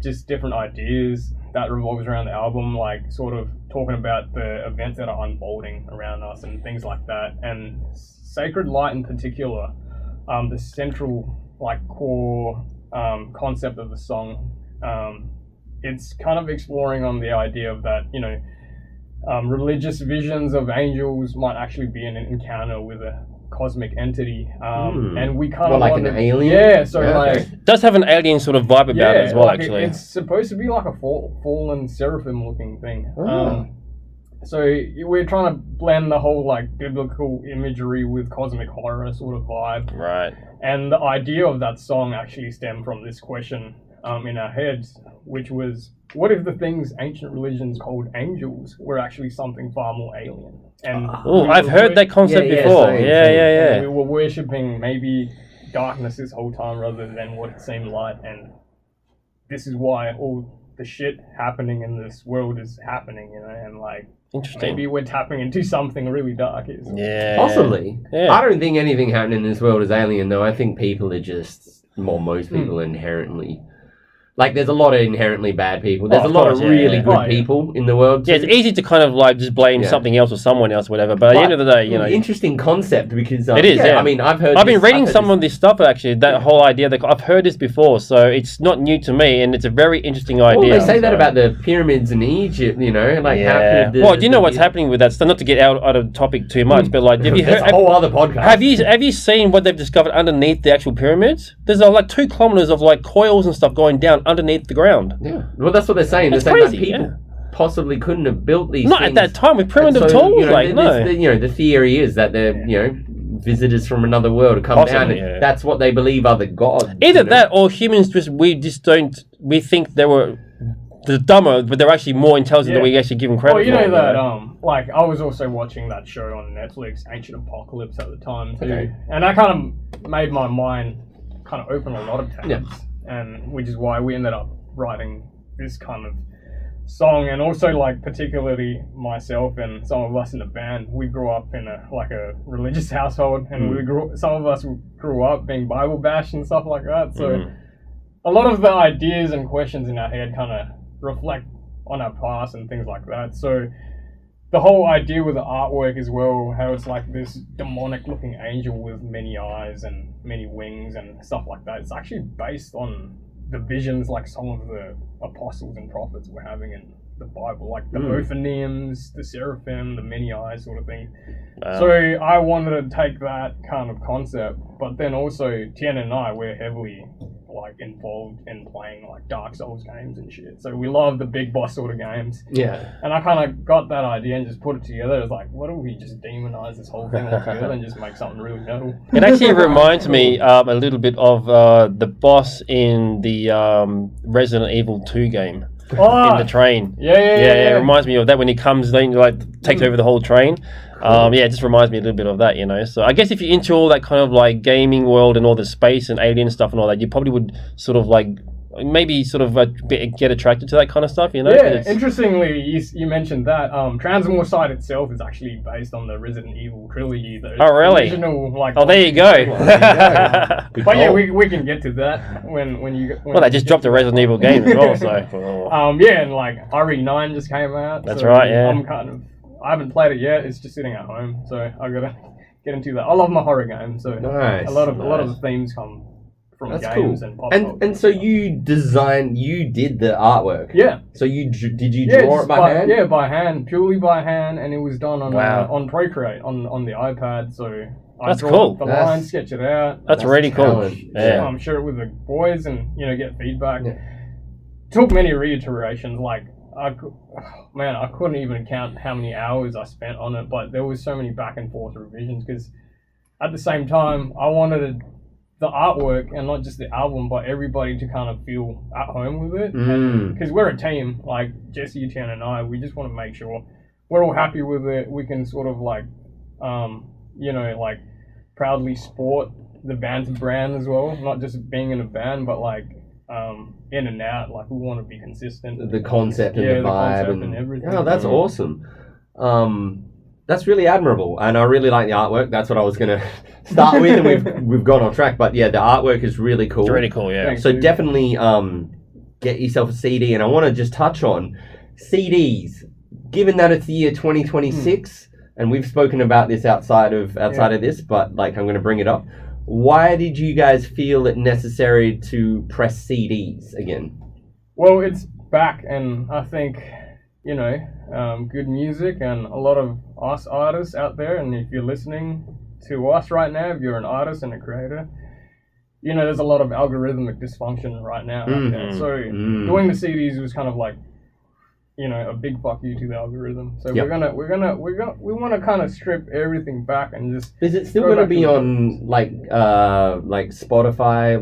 just different ideas that revolves around the album, like sort of talking about the events that are unfolding around us and things like that. And Sacred Light in particular, the central, core concept of the song, it's kind of exploring on the idea of that, religious visions of angels might actually be an encounter with a cosmic entity, and we kind of like an alien. Yeah, so It does have an alien sort of vibe about it as well, actually. It's supposed to be like a fallen seraphim looking thing. So we're trying to blend the whole biblical imagery with cosmic horror sort of vibe. Right. And the idea of that song actually stemmed from this question in our heads, which was, what if the things ancient religions called angels were actually something far more alien? And I've heard that concept before. Yeah. we were worshipping maybe darkness this whole time rather than what seemed light, and this is why all the shit happening in this world is happening, and Interesting. maybe we're tapping into something really dark. Yeah. Possibly. Yeah. I don't think anything happening in this world is alien, though. I think people are just, most people are inherently... there's a lot of inherently bad people. There's a lot of really good people in the world, too. Yeah, it's easy to kind of just blame something else or someone else, whatever. But at the end of the day, Interesting concept because... it is, yeah. I mean, I've been reading some of this stuff, actually, that whole idea. That I've heard this before, so it's not new to me, and it's a very interesting idea. Well, they say that about the pyramids in Egypt, how could Well, do you know what's happening with that stuff? Not to get out of topic too much, but have you heard... That's a whole other podcast. Have you seen what they've discovered underneath the actual pyramids? There's 2 kilometers of coils and stuff going down underneath the ground. Yeah, well, that's what they're saying. That's they're saying crazy, that people possibly couldn't have built these Not things. at that time with primitive And so, tools. the theory is that they're, visitors from another world have come down, and that's what they believe are the gods. Either that, or humans we think they were the dumber, but they're actually more intelligent than we actually give them credit for. Well, that, I was also watching that show on Netflix, Ancient Apocalypse, at the time, too. Okay. And that kind of made my mind kind of open a lot of tabs, and which is why we ended up writing this kind of song. And also, particularly myself and some of us in the band, we grew up in a religious household, and some of us grew up being Bible bashed and stuff like that. So a lot of the ideas and questions in our head kind of reflect on our past and things like that. So the whole idea with the artwork as well, how it's this demonic looking angel with many eyes and many wings and stuff like that, it's actually based on the visions like some of the apostles and prophets were having in the Bible, like the Ophanims, the Seraphim, the many eyes sort of thing. So I wanted to take that kind of concept, but then also Tien and I, we're heavily like involved in playing like Dark Souls games and shit. So we love the big boss sort of games. Yeah. And I kind of got that idea and just put it together. It's like, what if we just demonize this whole thing altogether and just make something really metal? It actually reminds me a little bit of the boss in the Resident Evil 2 game. In the train. Yeah. It reminds me of that when he comes then like takes over the whole train. It just reminds me a little bit of that, you know. So I guess if you're into all that kind of like gaming world and all the space and alien stuff and all that, you probably would sort of like maybe sort of get attracted to that kind of stuff, you know? Yeah, interestingly, you mentioned that. Transmore itself is actually based on the Resident Evil trilogy. Oh, really? Original, like, there you go. But yeah, we can get to that when you... Well, they just dropped a Resident Evil game as well, so... and like RE9 just came out. That's right, yeah. I haven't played it yet. It's just sitting at home, so I gotta get into that. I love my horror games, so nice, a lot of the themes come from games and pop culture. And so you did the artwork. Yeah. So did you draw it by hand? Yeah, by hand, purely by hand, and it was done on Procreate on the iPad. So I draw the lines, sketch it out. That's really cool. Yeah, share it with the boys and get feedback. Yeah. Took many reiterations, like. I couldn't even count how many hours I spent on it, but there was so many back and forth revisions because at the same time I wanted the artwork and not just the album, but everybody to kind of feel at home with it. Because we're a team, like Jesse, Tien, and I, we just want to make sure we're all happy with it. We can sort of like, like proudly sport the Vanta brand as well, not just being in a band, but like. In and out, like we want to be consistent. The concept and the vibe and everything. Oh, that's awesome. That's really admirable, and I really like the artwork. That's what I was going to start with, and we've gone on track. But yeah, the artwork is really cool. It's really cool, yeah. So definitely get yourself a CD, and I want to just touch on CDs. Given that it's the year 2026, and we've spoken about this outside of this, but like I'm going to bring it up. Why did you guys feel it necessary to press CDs again? Well, it's back, and I think, good music and a lot of us artists out there, and if you're listening to us right now, if you're an artist and a creator, there's a lot of algorithmic dysfunction right now out there. So doing the CDs was kind of like, a big fuck you to the algorithm. So we want to kind of strip everything back and just. Is it still going to be on like Spotify?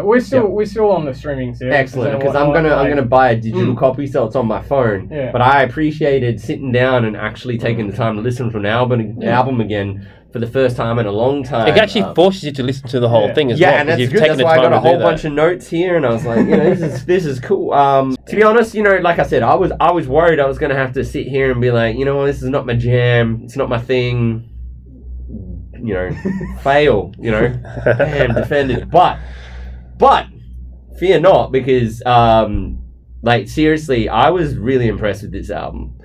We're still on the streaming service. Excellent, because I'm gonna buy a digital copy so it's on my phone. Yeah. But I appreciated sitting down and actually taking the time to listen to an album again. For the first time in a long time. It actually forces you to listen to the whole thing as well. Yeah, and that's good. That's why I got a whole bunch of notes here, and I was like, this is cool. To be honest, like I said, I was worried I was going to have to sit here and be like, this is not my jam. It's not my thing. Fail. Damn, defended. But fear not, because seriously, I was really impressed with this album.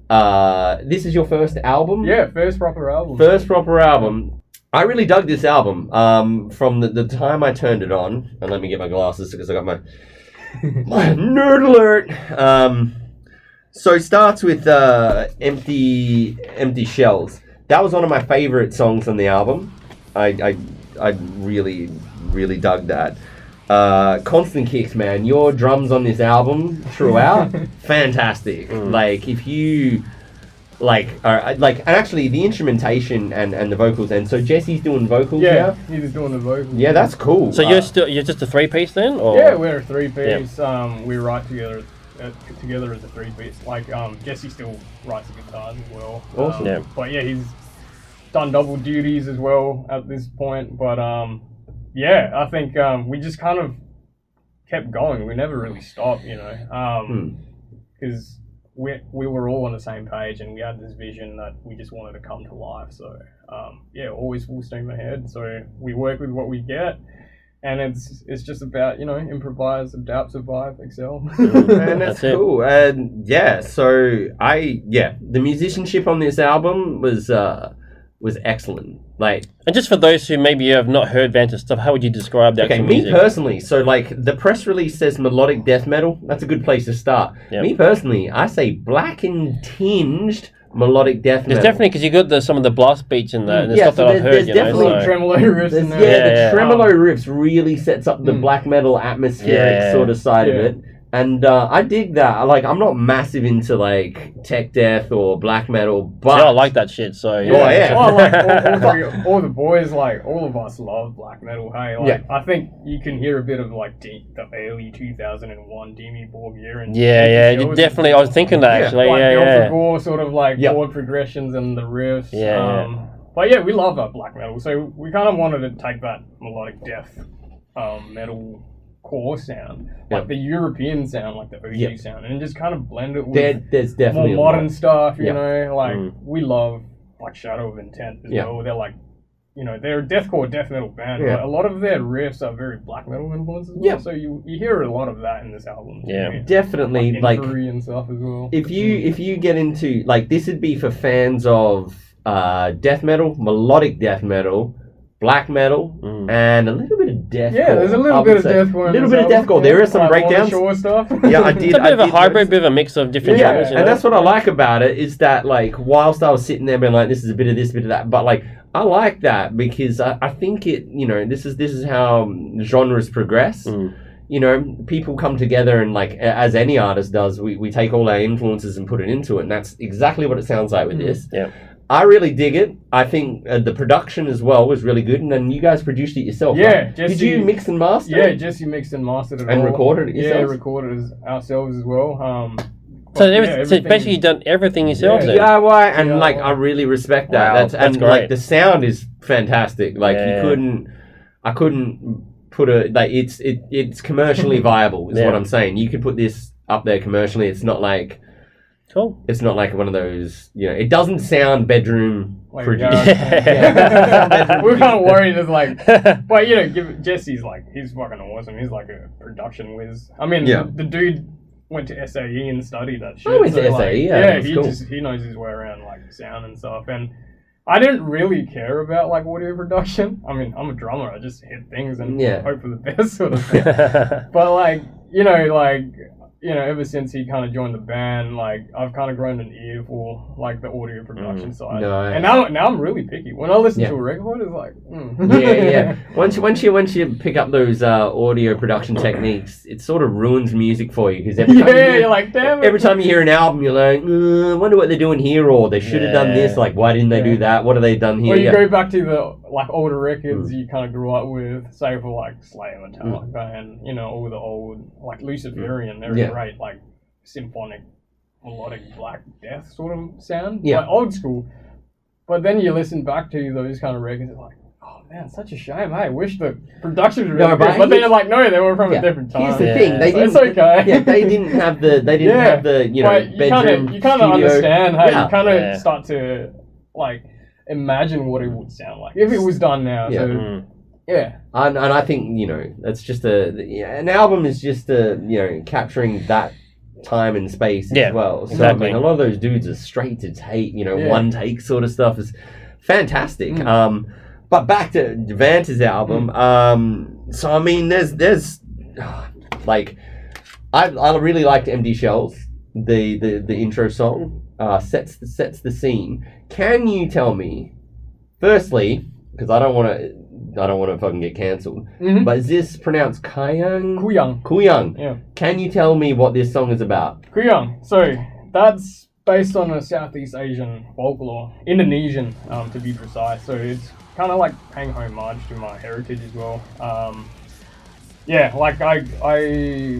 This is your first album? Yeah, first proper album. I really dug this album. From the time I turned it on, and let me get my glasses because I got my nerd alert. So it starts with Empty Shells. That was one of my favorite songs on the album. I really, really dug that. Constant Kicks, man. Your drums on this album throughout, fantastic. Like if you and actually the instrumentation and the vocals, and so Jesse's doing vocals now? Yeah, he's doing the vocals. Yeah, that's cool. So you're just a 3-piece then? Or? Yeah, we're a 3-piece. Yeah. We write together as a 3-piece. Like Jesse still writes the guitars as well. Awesome. But yeah, he's done double duties as well at this point. But I think we just kind of kept going. We never really stopped, because we were all on the same page and we had this vision that we just wanted to come to life. So, always full steam ahead. So we work with what we get, and it's just about, improvise, adapt, survive, excel. And that's cool. And the musicianship on this album was was excellent. Like, and just for those who maybe have not heard Vanta stuff, how would you describe the actual music? Me personally, so like the press release says melodic death metal. That's a good place to start. Yep. Me personally, I say black and tinged melodic death metal. There's definitely, because you got some of the blast beats in there, and the stuff that I've heard. There's definitely tremolo riffs in there. Yeah, the tremolo riffs really sets up the black metal atmospheric sort of side of it. And I dig that. Like, I'm not massive into like tech death or black metal, but I like that shit. So all the boys, like all of us, love black metal. Hey, like I think you can hear a bit of like the early 2001 Dimmu Borgir and you definitely. I was thinking that actually. Like Gore sort of like chord progressions and the riffs. But yeah, we love that black metal. So we kind of wanted to take that melodic death metal core sound, like the European sound, like the OG sound, and just kind of blend it with there's definitely more modern stuff, you know, like we love like Shadow of Intent as well. They're like, you know, they're a deathcore death metal band, but a lot of their riffs are very black metal influences as well. So you hear a lot of that in this album. Definitely, like and stuff as well. If you get into, like, this would be for fans of death metal, melodic death metal, black metal, and a little bit of deathcore. Yeah, there's a little bit of deathcore. A little bit of deathcore. There are some breakdowns. Stuff. Yeah, I did. It's a bit of a hybrid, bit of a mix of different genres. And that's what I like about it, is that, like, whilst I was sitting there being like, this is a bit of this, bit of that, but like, I like that because I think it, you know, this is how genres progress. You know, people come together and, like, as any artist does, we take all our influences and put it into it, and that's exactly what it sounds like with this. Yeah. I really dig it. I think the production as well was really good, and then you guys produced it yourself. Yeah, right? Did you mix and master? Yeah, Jesse mixed and mastered it and all. Recorded it yourself. Yeah, recorded it ourselves as well. So basically, you've done everything yourselves. DIY, and like I really respect that. Wow, that's great. Like the sound is fantastic. Like I couldn't put it's commercially viable. Is what I'm saying. You could put this up there commercially. It's not like. Cool. It's not like one of those, you know, it doesn't sound bedroom produced. We're kind of worried, it's like, but you know, Jesse's like, he's fucking awesome. He's like a production whiz. I mean, the dude went to SAE and studied that shit. I went to SAE, he knows his way around like sound and stuff. And I didn't really care about like audio production. I mean, I'm a drummer. I just hit things and hope for the best sort of thing. But like, you know, ever since he kind of joined the band, like, I've kind of grown an ear for, like, the audio production side. Nice. And now I'm really picky. When I listen to a record, it's like, Once you pick up those audio production techniques, it sort of ruins music for you, because every time you're like, damn it. Every time you hear an album, you're like, I wonder what they're doing here, or they should have done this, like, why didn't they do that? What have they done here? Or you go back to the, like, older records you kind of grew up with, say for, like, Slayer, Metallica, and, you know, all the old, like, Luciferian, they're great, like, symphonic, melodic black death sort of sound, like old school. But then you listen back to those kind of records, it's like, oh man, such a shame. I wish the production was really good. But then you're like, no, they were from a different time. Here's the thing, it's okay. Yeah, they didn't have the you know, bedroom. You kind of understand how you kind of start to like imagine what it would sound like if it was done now. And I think, you know, that's just an album is just you know, capturing that time and space as well. So exactly. I mean, a lot of those dudes are straight to tape, you know, one take sort of stuff is fantastic. But back to Vanta's album. So I mean, there's like I really liked Empty Shells. The intro song sets the scene. Can you tell me, firstly, because I don't want to fucking get cancelled. But is this pronounced Kuyang? Kuyang. Yeah. Can you tell me what this song is about? Kuyang. So that's based on a Southeast Asian folklore, Indonesian to be precise. So it's kind of like paying homage to my heritage as well. Like I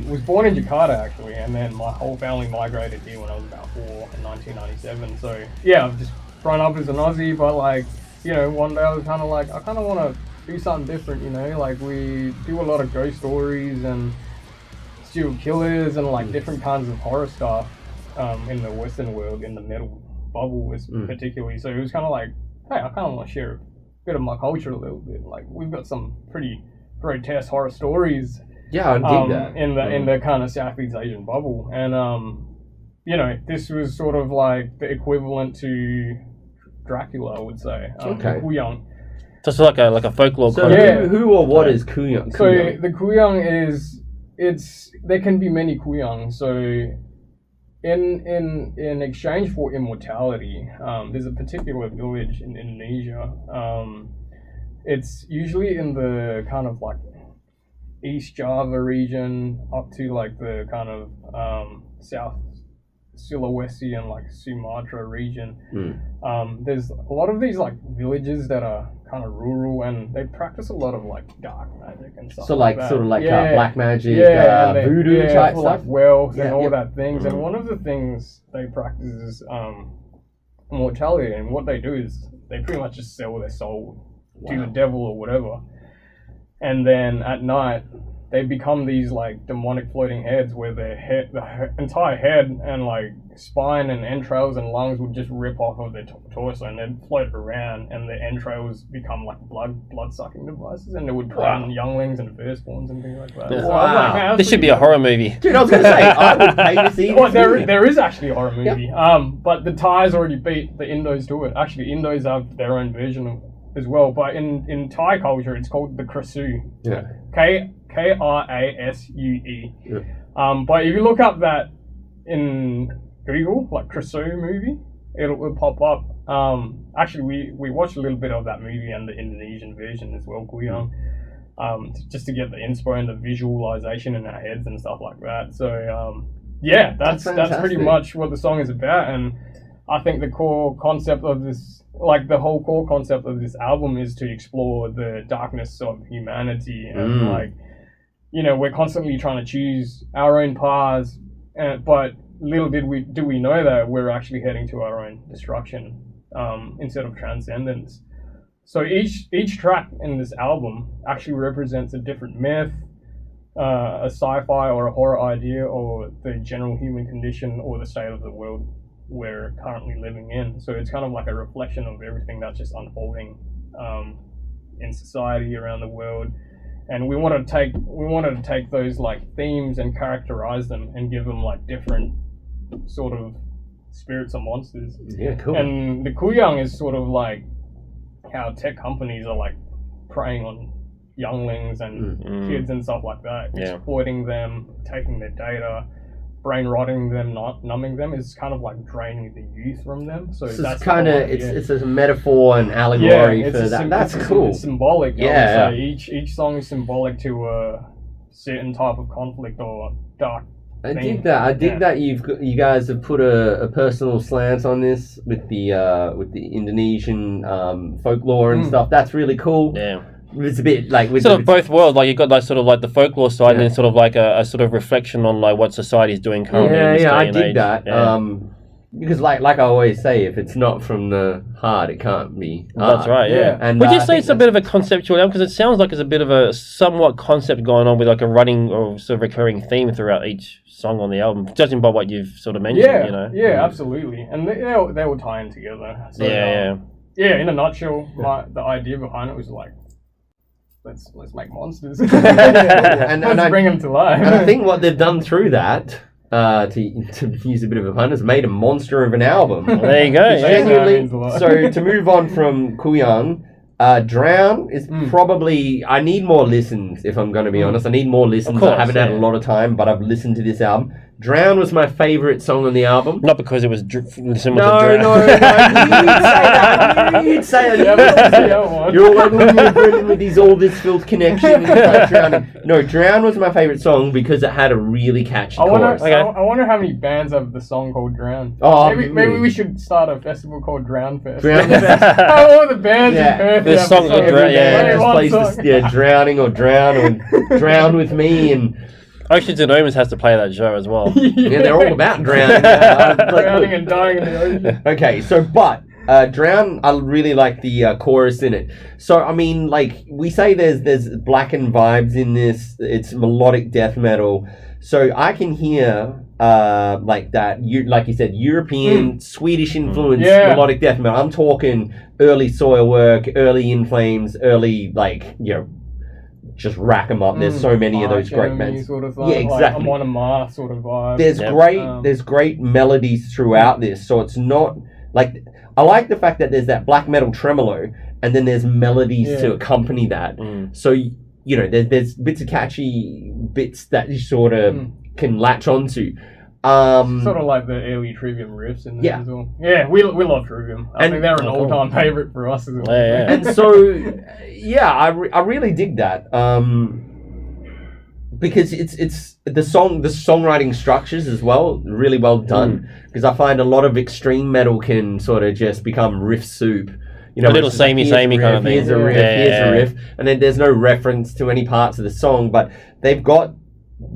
was born in Jakarta actually, and then my whole family migrated here when I was about 4 in 1997. So yeah, I've just grown up as an Aussie, but like, you know, one day I was kind of like, I kind of want to do something different, you know, like we do a lot of ghost stories and serial killers and like different kinds of horror stuff in the Western world, in the metal bubble particularly. So it was kind of like, hey, I kind of want to share a bit of my culture a little bit. Like we've got some pretty grotesque horror stories. Yeah, I dig that. In the kind of Southeast Asian bubble. And, you know, this was sort of like the equivalent to Dracula, I would say. Okay. Kuyang. Just like a folklore. So kind of- Yeah. who or what is Kuyang? So the Kuyang there can be many Kuyang. So in exchange for immortality, there's a particular village in Indonesia. It's usually in the kind of like East Java region up to like the kind of South Sulawesi and like Sumatra region. There's a lot of these like villages that are kind of rural, and they practice a lot of like dark magic and stuff. So like that. sort of like Yeah. black magic, and they- voodoo type for, stuff. like wealth Yeah, and all yep. that things. And one of the things they practice is immortality, and what they do is they pretty much just sell their soul to the devil or whatever, and then at night they become these like demonic floating heads where their head, the entire head and like spine and entrails and lungs would just rip off of their torso and they'd float around, and the entrails become like blood sucking devices, and they would prey on younglings and firstborns and things like that. Yeah. So I was like, man, that's This should pretty be a cool. horror movie. Dude, I was gonna say I would pay to see Well, this movie. there is actually a horror movie. But the Thais already beat the Indos to it. Actually, Indos have their own version of as well. But in Thai culture, it's called the Krasu. Yeah. Krasue. Yeah. But if you look up that in Google, like Krasu movie, it'll pop up. Actually, we watched a little bit of that movie and the Indonesian version as well, Kuyang. Just to get the inspo and the visualization in our heads and stuff like that. So yeah, that's pretty fantastic. much what the song is about, and I think the core concept of this, like the whole core concept of this album, is to explore the darkness of humanity, and like, you know, we're constantly trying to choose our own paths, but little do we know that we're actually heading to our own destruction instead of transcendence. So each track in this album actually represents a different myth, a sci-fi or a horror idea, or the general human condition, or the state of the world we're currently living in. So it's kind of like a reflection of everything that's just unfolding in society around the world. And we wanted to take those like themes and characterize them and give them like different sort of spirits or monsters. Yeah, cool. And the Kuyang is sort of like how tech companies are like preying on younglings and kids and stuff like that, exploiting them, taking their data, brain rotting them, numbing them, is kind of like draining the youth from them. So that's kind of it's a metaphor and allegory for that. That's cool. It's symbolic. Yeah. I would say. Each song is symbolic to a certain type of conflict or dark. I dig that. I dig that you guys have put a personal slant on this with the Indonesian folklore and stuff. That's really cool. Yeah. It's a bit like with sort of both worlds. Like you've got like sort of like the folklore side, and then sort of like a sort of reflection on like what society is doing currently. in this day I and dig age. that. Yeah. Because like I always say, if it's not from the heart, it can't be art. That's right. Yeah. And Would you I say think it's a bit of a conceptual album? Because it sounds like it's a bit of a somewhat concept going on with like a running or sort of recurring theme throughout each song on the album, judging by what you've sort of mentioned. Yeah, you know. yeah, absolutely, and they all tie in together. So, Yeah. In a nutshell, the idea behind it was like, let's make monsters, and let's bring them to life. And I think what they've done through that, to use a bit of a pun, has made a monster of an album. There you go. Yeah. Genuinely. So to move on from Kuyang, Drown is probably. I need more listens, if I'm going to be honest. I need more listens. course, I haven't had a lot of time, but I've listened to this album. Drown was my favourite song on the album. Not because it was similar No, to Drown. no, you'd say that. You're like Brendan with these all this filth connection. Like Drowning. No, Drown was my favourite song because it had a really catchy chorus. I wonder how many bands have the song called Drown. Oh, maybe we should start a festival called Drown Fest. Drown Fest. All the bands in Perth. There's have songs the called Drown, yeah. Just plays this, Drowning or Drown or Drown with Me, and Oceans and Omens has to play that show as well. yeah, they're all about drowning. Drowning and dying in the ocean. Okay, so Drown, I really like the chorus in it. So I mean, like we say, there's blackened vibes in this. It's melodic death metal. So I can hear like that. Like you said, European, Swedish influence melodic death metal. I'm talking early Soilwork, early In Flames, early just rack them up. There's so many of those great bands. Sort of yeah, exactly. Like I'm on a Mars sort of vibe. There's great melodies throughout this, so it's not Like, I like the fact that there's that black metal tremolo, and then there's melodies to accompany that. So, you know, there's bits of catchy bits that you sort of can latch onto. Sort of like the early Trivium riffs in there as well. Yeah, we love Trivium. I think they're an all-time favourite for us as well. Yeah. And so, I really dig that. Because it's the songwriting structures as well, really well done. Because I find a lot of extreme metal can sort of just become riff soup. You know, a little samey kind of thing. Here's a riff, here's a riff, and then there's no reference to any parts of the song, but they've got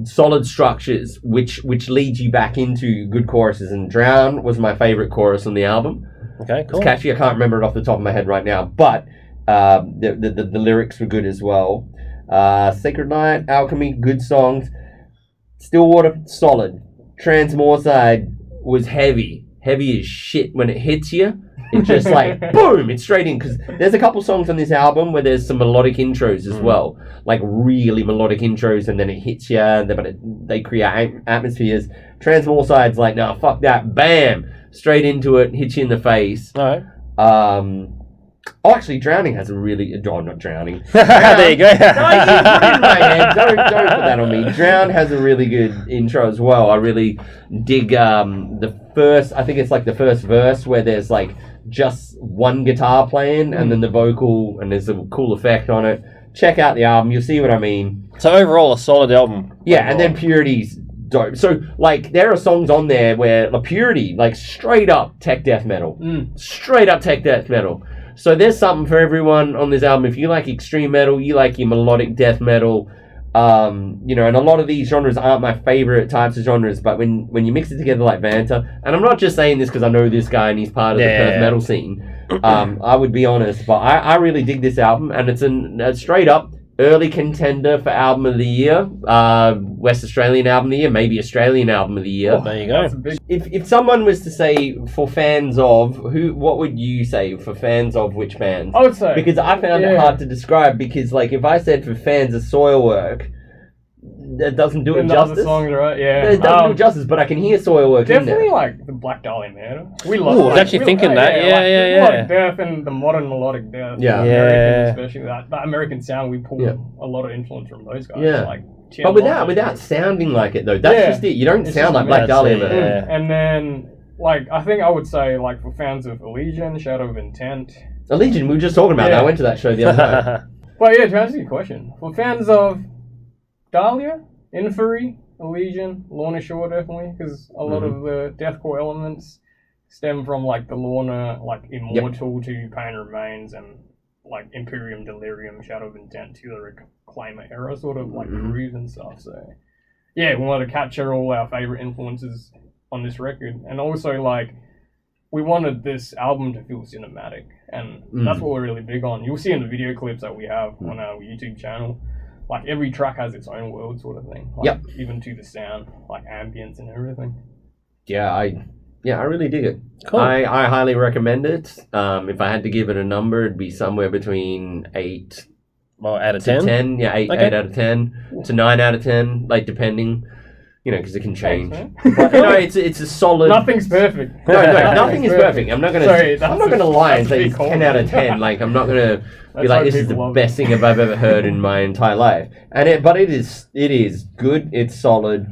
solid structures which leads you back into good choruses. And Drown was my favorite chorus on the album. Okay, cool. It's catchy. I can't remember it off the top of my head right now, but the lyrics were good as well. Sacred Night, Alchemy, good songs. Stillwater, solid. Transmorside was heavy as shit. When it hits you, it's just like boom, it's straight in. Because there's a couple songs on this album where there's some melodic intros as well, like really melodic intros, and then it hits you, but they create atmospheres. Transmorside's like, nah, fuck that, bam, straight into it, hits you in the face. All right. Actually, Drowning has a really... Oh, not Drowning. There you go. No, you put it in my head. Don't put that on me. Drown has a really good intro as well. I really dig the first... I think it's like the first verse where there's like just one guitar playing and then the vocal, and there's a cool effect on it. Check out the album. You'll see what I mean. So overall, a solid album. Yeah, and then Purity's dope. So, like, there are songs on there where like, Purity, like, straight up tech death metal. Straight up tech death metal. So there's something for everyone on this album. If you like extreme metal, you like your melodic death metal, you know, and a lot of these genres aren't my favorite types of genres, but when you mix it together like Vanta, and I'm not just saying this because I know this guy and he's part of the Perth metal scene, I would be honest, but I really dig this album, and it's a straight up early contender for Album of the Year, West Australian Album of the Year, maybe Australian Album of the Year. Oh, there you go. If someone was to say for fans of what would you say for fans of which bands? I would say, because I found it hard to describe, because like if I said for fans of Soilwork, that doesn't do it justice. The songs, right? Yeah, it doesn't do it justice, but I can hear Soilwork in there. Definitely like the Black Dahlia Murder. We love. I was actually thinking that. Yeah. Melodic death and the modern melodic death. Yeah. American, especially that American sound. We pull a lot of influence from those guys. Yeah. Like, but without sounding like it though. That's just it. You don't sound like Black Dahlia Murder. Yeah. And then like I think I would say like for fans of Allegiant, Shadow of Intent. Allegiant, we were just talking about that. I went to that show the other night. But yeah, to answer your question, for fans of Dahlia, Inferi, Allegiant, Lorna Shore definitely, because a lot of the deathcore elements stem from like the Lorna, like Immortal to Pain Remains, and like Imperium Delirium, Shadow of Intent to the Reclaimer era sort of like grooves and stuff. So yeah, we wanted to capture all our favorite influences on this record, and also like we wanted this album to feel cinematic, and that's what we're really big on. You'll see in the video clips that we have on our YouTube channel. Like, every track has its own world sort of thing. Like, even to the sound, like ambience and everything. Yeah, I really dig it. Cool. I highly recommend it. If I had to give it a number, it'd be somewhere between 8 out of to 10? 10. Yeah, 8 out of 10 to 9 out of 10, like, depending, you know, because it can change. But, no, it's a solid... Nothing's perfect. No, nothing is perfect. I'm not gonna lie and say it's 10 out of 10. Like, I'm not gonna be like, this is the best thing I've ever heard in my entire life. But it is good. It's solid.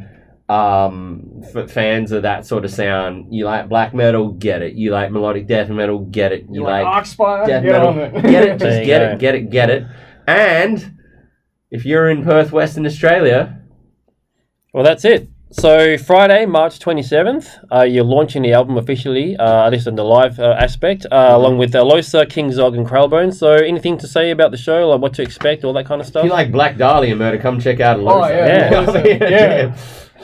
For fans of that sort of sound, you like black metal, get it. You like melodic death metal, get it. You like Archspire, death metal, get it. Just get it. And if you're in Perth, Western Australia, well, that's it. So Friday, March 27th, you're launching the album officially, at least in the live aspect, along with Losa, King Zog, and Kralbone. So anything to say about the show, like what to expect, all that kind of stuff? If you like Black Dahlia Murder, come check out Losa. Yeah.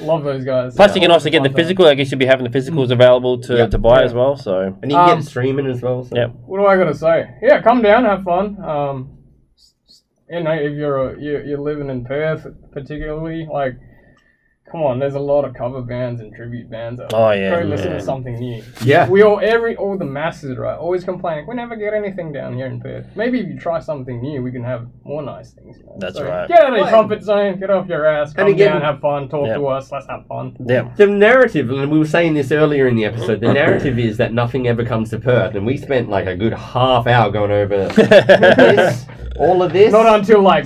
Love those guys. Plus, you can also get the physical. I guess you'll be having the physicals available to buy as well. So and you can get it streaming as well. So. What do I gotta say? Yeah, come down, have fun. You know, if you're living in Perth, particularly, like, come on, there's a lot of cover bands and tribute bands. Oh, yeah. Go listen to something new. Yeah. We all the masses, right, always complaining, we never get anything down here in Perth. Maybe if you try something new, we can have more nice things. You know? That's right. Get out of your comfort zone, get off your ass, come down, have fun, talk to us, let's have fun. Yeah. The narrative, and we were saying this earlier in the episode, the narrative is that nothing ever comes to Perth, and we spent like a good half hour going over this, all of this. Not until like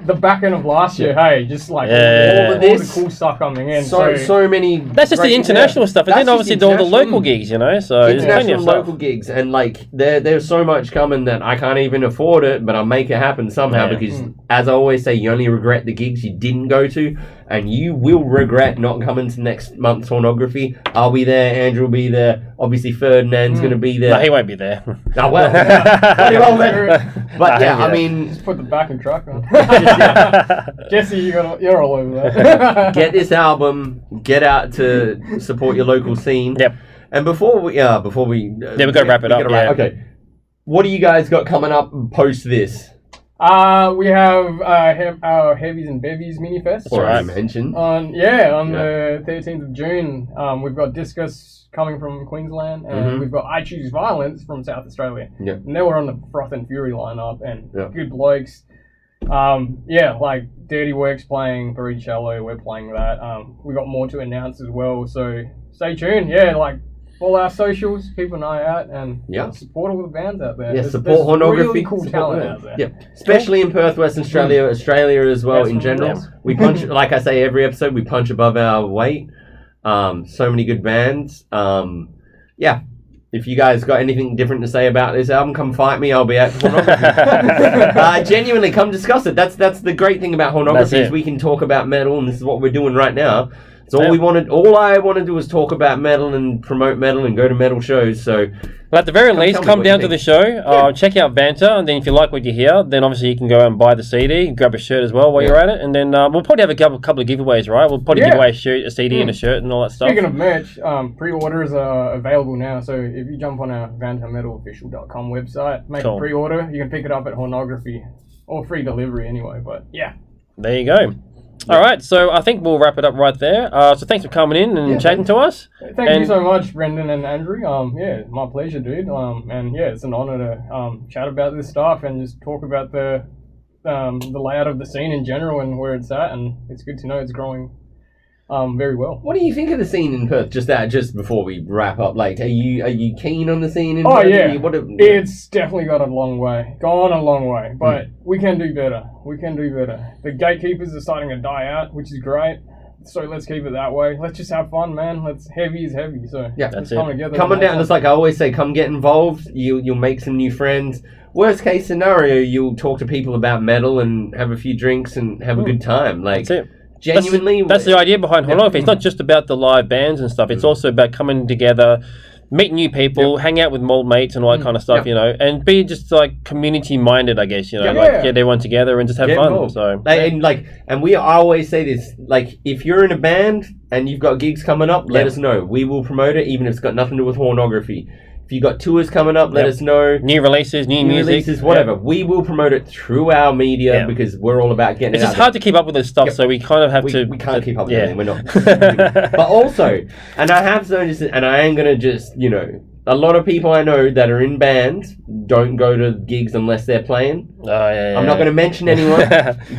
the back end of last year, hey, just like all the cool stuff coming in. So many. That's just the international stuff, and then obviously all the local gigs, you know. So international local gigs, and like there's so much coming that I can't even afford it, but I'll make it happen somehow. Because as I always say, you only regret the gigs you didn't go to, and you will regret not coming to next month's Hornography. I'll be there. Andrew will be there. Obviously, Ferdinand's going to be there. No, he won't be there. Oh well. But yeah, I mean, just put the backing track on. Jesse, you're all over that. Get this album. Get out to support your local scene. Yep. And before we we've got to wrap it up. Okay. What do you guys got coming up post this? We have our Heavies and Bevies mini fest. Already mentioned. On the 13th of June. We've got Discus coming from Queensland, and we've got I Choose Violence from South Australia. Yep. And they were on the Froth and Fury lineup, and good blokes. Like Dirty Works playing Baricello, we're playing that. We got more to announce as well, so stay tuned. Follow our socials, keep an eye out, and support all the bands out there. Support Hornography. Really cool talent out there. Yeah, especially in Perth, Western Australia, Australia as well in general. We punch, like I say every episode, we punch above our weight. So many good bands. If you guys got anything different to say about this album, come fight me. I'll be at Hornography. Genuinely, come discuss it. That's the great thing about Hornography is we can talk about metal, and this is what we're doing right now. So all I want to do is talk about metal and promote metal and go to metal shows. So, but at the very least, come down to the show, check out Vanta, and then if you like what you hear, then obviously you can go out and buy the CD, grab a shirt as well while you're at it, and then we'll probably have a couple of giveaways, right? We'll probably give away a shirt, a CD, and a shirt, and all that stuff. Speaking of merch, pre-orders are available now. So if you jump on our vantametalofficial.com website, make a pre-order, you can pick it up at Hornography, or free delivery anyway. But there you go. All right, so I think we'll wrap it up right there. So thanks for coming in and chatting to us. Thank you so much, Brendan and Andrew. My pleasure, dude. And it's an honor to chat about this stuff and just talk about the layout of the scene in general and where it's at. And it's good to know it's growing very well. What do you think of the scene in Perth? Just before we wrap up, like, are you keen on the scene in Perth? It's definitely gone a long way, but we can do better. The gatekeepers are starting to die out, which is great. So let's keep it that way. Let's just have fun, man. Heavy is heavy. So that's come together. Come on down. It's like I always say, come get involved. You'll make some new friends. Worst case scenario, you'll talk to people about metal and have a few drinks and have a good time. Like, that's it. Genuinely, that's the idea behind Hornography. It's not just about the live bands and stuff. It's also about coming together, meet new people, hang out with old mates and all that kind of stuff, you know, and be just like community minded, I guess, you know, get everyone together and just have fun. Involved. So I always say this, like, if you're in a band and you've got gigs coming up, let us know. We will promote it, even if it's got nothing to do with Hornography. If you got tours coming up, let us know. New releases, new music. Whatever. We will promote it through our media because we're all about getting it out. It's just hard to keep up with this stuff, so we kind of have to... We can't keep up with everything. We're not. But also, and I have noticed it, and I am going to just, you know, a lot of people I know that are in bands don't go to gigs unless they're playing. I'm not going to mention anyone,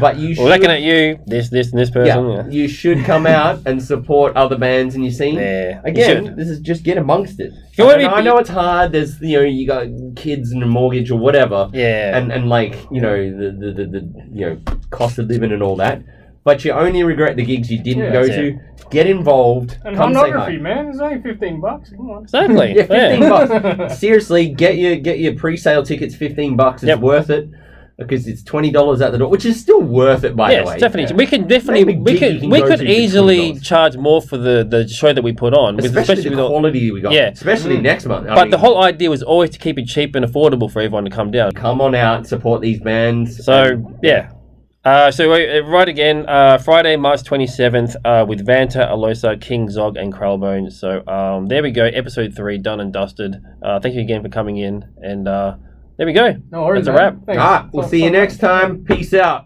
but you should... We're looking at you, this and this person. You should come out and support other bands in your scene. Again, this is just get amongst it. I know it's hard. There's, you know, you got kids and a mortgage or whatever. And like, you know, the cost of living and all that. But you only regret the gigs you didn't go to. Get involved. And Hornography, man, it's only $15. Come on. Exactly. $15. Seriously, get your pre-sale tickets. $15. It's worth it because it's $20 at the door, which is still worth it. By the way, definitely. We could easily charge more for the show that we put on, especially the quality we got. Especially next month. But the whole idea was always to keep it cheap and affordable for everyone to come down. Come on out, support these bands. So so right again, Friday, March 27th, with Vanta, Alosa, King Zog, and Kralbone. So there we go, episode 3 done and dusted. Thank you again for coming in, and there we go. No worries, that's a wrap. Thanks. We'll see you next time. Peace out.